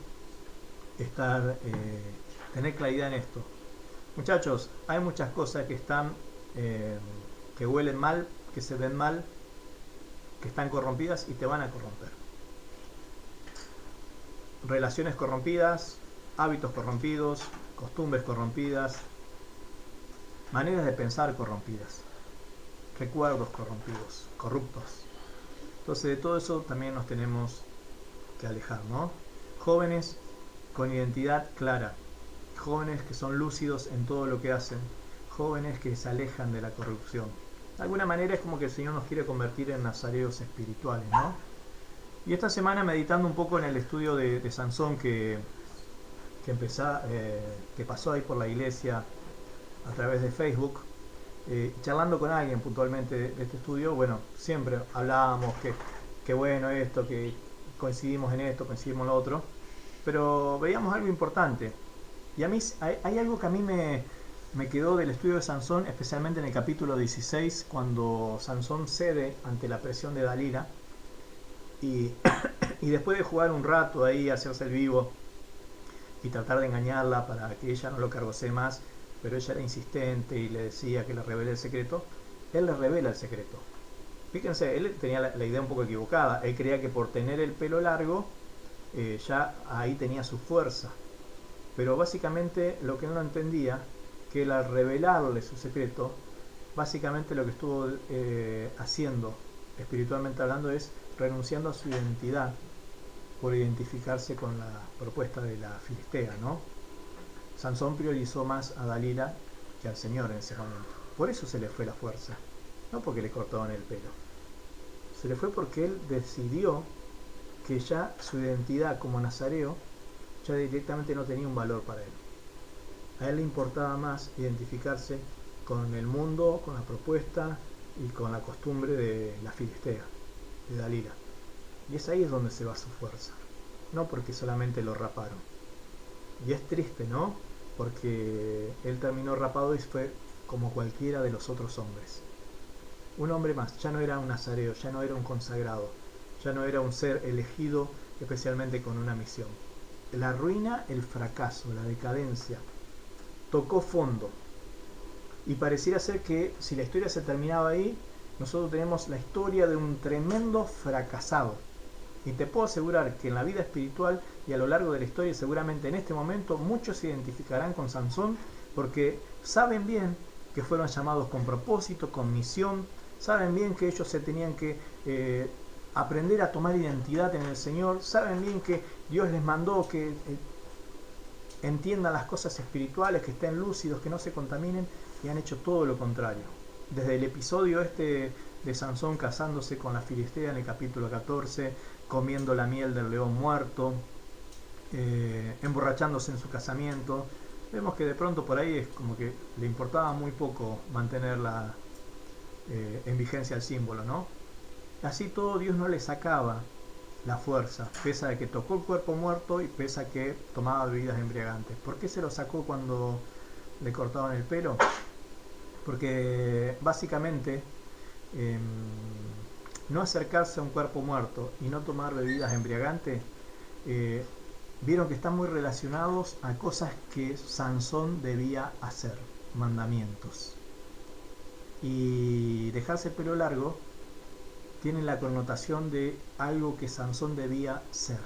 tener claridad en esto. Muchachos, hay muchas cosas que están, que huelen mal, que se ven mal, que están corrompidas y te van a corromper. Relaciones corrompidas, hábitos corrompidos, costumbres corrompidas, maneras de pensar corrompidas, recuerdos corrompidos, corruptos. Entonces de todo eso también nos tenemos que alejar, ¿no? Jóvenes con identidad clara, jóvenes que son lúcidos en todo lo que hacen, jóvenes que se alejan de la corrupción. De alguna manera es como que el Señor nos quiere convertir en nazareos espirituales, ¿no? Y esta semana, meditando un poco en el estudio de Sansón que pasó ahí por la iglesia a través de Facebook, charlando con alguien puntualmente de este estudio, bueno, siempre hablábamos que bueno esto, que coincidimos en esto, coincidimos en lo otro, pero veíamos algo importante. Y a mí hay algo que a mí me quedó del estudio de Sansón, especialmente en el capítulo 16, cuando Sansón cede ante la presión de Dalila, y después de jugar un rato ahí, hacerse el vivo y tratar de engañarla para que ella no lo cargose más, pero ella era insistente y le decía que le revele el secreto, él le revela el secreto. Fíjense, él tenía la idea un poco equivocada. Él creía que por tener el pelo largo ya ahí tenía su fuerza, pero básicamente lo que él no entendía, que él al revelarle su secreto, básicamente lo que estuvo haciendo espiritualmente hablando es renunciando a su identidad por identificarse con la propuesta de la filistea, ¿no? Sansón priorizó más a Dalila que al Señor en ese momento. Por eso se le fue la fuerza, no porque le cortaban el pelo. Se le fue porque él decidió que ya su identidad como nazareo ya directamente no tenía un valor para él. A él le importaba más identificarse con el mundo, con la propuesta y con la costumbre de la filistea, de Dalila. Y es ahí donde se va su fuerza, no porque solamente lo raparon. Y es triste, ¿no? Porque él terminó rapado y fue como cualquiera de los otros hombres. Un hombre más, ya no era un nazareo, ya no era un consagrado, ya no era un ser elegido especialmente con una misión. La ruina, el fracaso, la decadencia, tocó fondo. Y pareciera ser que si la historia se terminaba ahí, nosotros tenemos la historia de un tremendo fracasado. Y te puedo asegurar que en la vida espiritual y a lo largo de la historia, seguramente en este momento, muchos se identificarán con Sansón porque saben bien que fueron llamados con propósito, con misión, saben bien que ellos se tenían que aprender a tomar identidad en el Señor, saben bien que Dios les mandó que entiendan las cosas espirituales, que estén lúcidos, que no se contaminen, y han hecho todo lo contrario. Desde el episodio de Sansón casándose con la filistea en el capítulo 14, comiendo la miel del león muerto, emborrachándose en su casamiento, vemos que de pronto por ahí es como que le importaba muy poco mantener en vigencia el símbolo, ¿no? Así todo Dios no le sacaba la fuerza, pese a que tocó el cuerpo muerto y pese a que tomaba bebidas embriagantes. ¿Por qué se lo sacó cuando le cortaban el pelo? Porque básicamente no acercarse a un cuerpo muerto y no tomar bebidas embriagantes, vieron que están muy relacionados a cosas que Sansón debía hacer, mandamientos. Y dejarse el pelo largo tiene la connotación de algo que Sansón debía ser.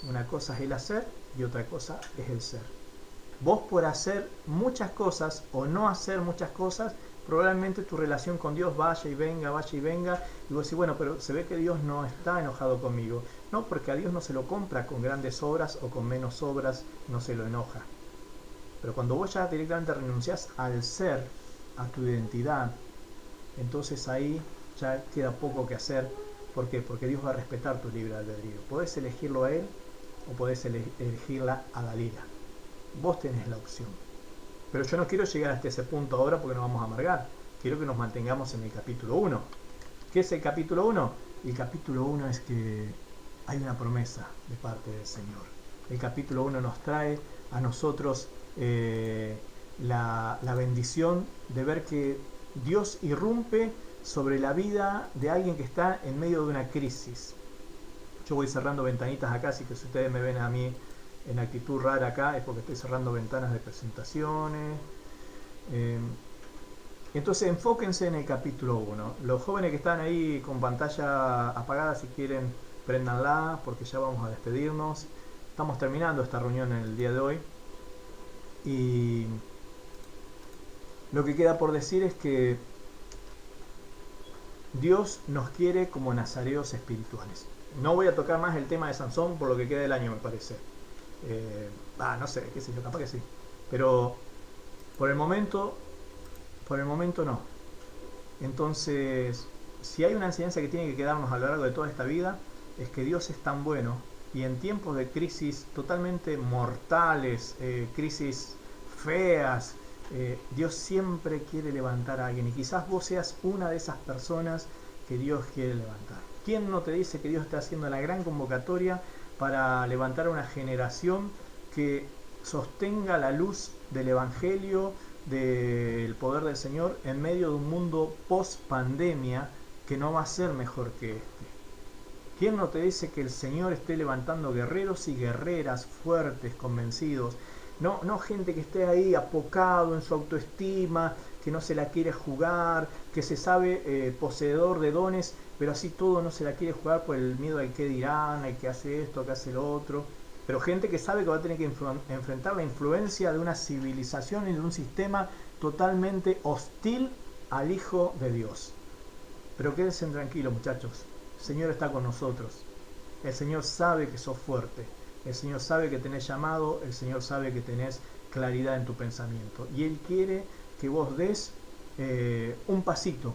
Una cosa es el hacer y otra cosa es el ser. Vos por hacer muchas cosas o no hacer muchas cosas, probablemente tu relación con Dios vaya y venga, y vos decís, bueno, pero se ve que Dios no está enojado conmigo. No, porque a Dios no se lo compra con grandes obras o con menos obras, no se lo enoja. Pero cuando vos ya directamente renunciás al ser, a tu identidad, entonces ahí ya queda poco que hacer. ¿Por qué? Porque Dios va a respetar tu libre albedrío. Podés elegirlo a Él o podés elegirla a Dalila. Vos tenés la opción. Pero yo no quiero llegar hasta ese punto ahora porque nos vamos a amargar. Quiero que nos mantengamos en el capítulo 1. ¿Qué es el capítulo 1? El capítulo 1 es que hay una promesa de parte del Señor. El capítulo 1 nos trae a nosotros la bendición de ver que Dios irrumpe sobre la vida de alguien que está en medio de una crisis. Yo voy cerrando ventanitas acá, así que si ustedes me ven a mí en actitud rara acá es porque estoy cerrando ventanas de presentaciones. Entonces enfóquense en el capítulo 1. Los jóvenes que están ahí con pantalla apagada, si quieren, préndanla porque ya vamos a despedirnos. Estamos terminando esta reunión en el día de hoy. Y lo que queda por decir es que Dios nos quiere como nazareos espirituales. No voy a tocar más el tema de Sansón por lo que queda del año, me parece. No sé, qué sé yo, capaz que sí. Pero por el momento no. Entonces, si hay una enseñanza que tiene que quedarnos a lo largo de toda esta vida, es que Dios es tan bueno y en tiempos de crisis totalmente mortales, crisis feas, Dios siempre quiere levantar a alguien y quizás vos seas una de esas personas que Dios quiere levantar. ¿Quién no te dice que Dios está haciendo la gran convocatoria para levantar una generación que sostenga la luz del Evangelio, del poder del Señor en medio de un mundo post pandemia que no va a ser mejor que este? ¿Quién no te dice que el Señor esté levantando guerreros y guerreras fuertes, convencidos? No gente que esté ahí apocado en su autoestima, que no se la quiere jugar, que se sabe poseedor de dones, pero así todo no se la quiere jugar por el miedo al que dirán, al que hace esto, al que hace lo otro. Pero gente que sabe que va a tener que enfrentar la influencia de una civilización y de un sistema totalmente hostil al Hijo de Dios. Pero quédense tranquilos, muchachos. El Señor está con nosotros. El Señor sabe que sos fuerte. El Señor sabe que tenés llamado. El Señor sabe que tenés claridad en tu pensamiento. Y Él quiere que vos des un pasito.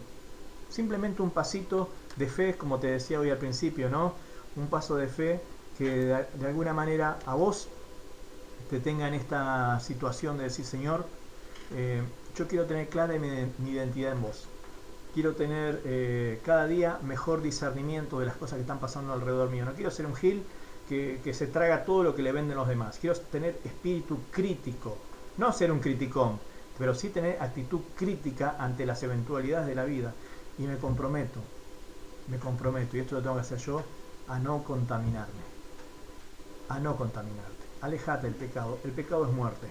Simplemente un pasito de fe, como te decía hoy al principio, ¿no? Un paso de fe que de alguna manera a vos te tenga en esta situación de decir, Señor, yo quiero tener clara mi identidad en vos. quiero tener cada día mejor discernimiento de las cosas que están pasando alrededor mío. No quiero ser un gil que se traga todo lo que le venden los demás. Quiero tener espíritu crítico, no ser un criticón, pero sí tener actitud crítica ante las eventualidades de la vida. Y me comprometo, y esto lo tengo que hacer yo, a no contaminarme, a no contaminarte. Alejate del pecado, el pecado es muerte.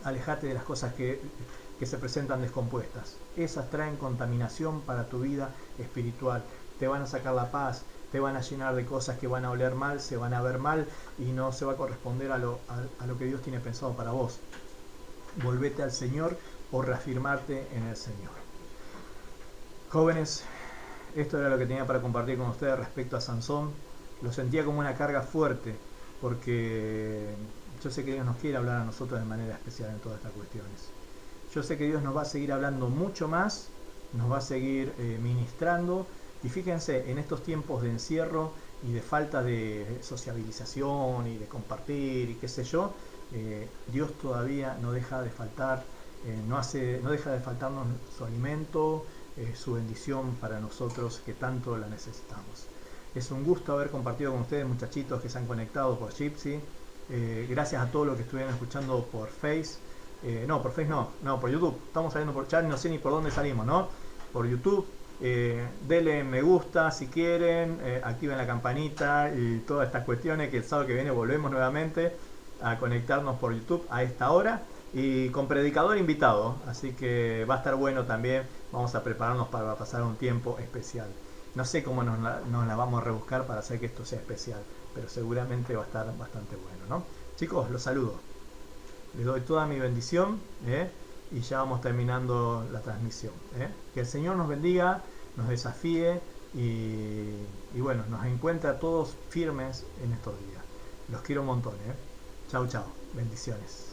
Alejate de las cosas que se presentan descompuestas. Esas traen contaminación para tu vida espiritual. Te van a sacar la paz, te van a llenar de cosas que van a oler mal, se van a ver mal y no se va a corresponder a lo que Dios tiene pensado para vos. Volvete al Señor o reafirmarte en el Señor. Jóvenes, esto era lo que tenía para compartir con ustedes respecto a Sansón. Lo sentía como una carga fuerte porque yo sé que Dios nos quiere hablar a nosotros de manera especial en todas estas cuestiones. Yo sé que Dios nos va a seguir hablando mucho más, nos va a seguir ministrando. Y fíjense, en estos tiempos de encierro y de falta de sociabilización y de compartir y qué sé yo, Dios todavía no deja de faltar, no deja de faltarnos su alimento, su bendición para nosotros que tanto la necesitamos. Es un gusto haber compartido con ustedes, muchachitos que se han conectado por Gypsy. Gracias a todos los que estuvieron escuchando por Face. Por YouTube. Estamos saliendo por chat, no sé ni por dónde salimos, ¿no? Por YouTube. Denle me gusta si quieren, activen la campanita y todas estas cuestiones, que el sábado que viene volvemos nuevamente a conectarnos por YouTube a esta hora y con predicador invitado, así que va a estar bueno también. Vamos a prepararnos para pasar un tiempo especial. No sé cómo nos la vamos a rebuscar para hacer que esto sea especial, pero seguramente va a estar bastante bueno, ¿no? Chicos, los saludo. Les doy toda mi bendición, y ya vamos terminando la transmisión. Que el Señor nos bendiga, nos desafíe y bueno, nos encuentre a todos firmes en estos días. Los quiero un montón. Chau, chau. Bendiciones.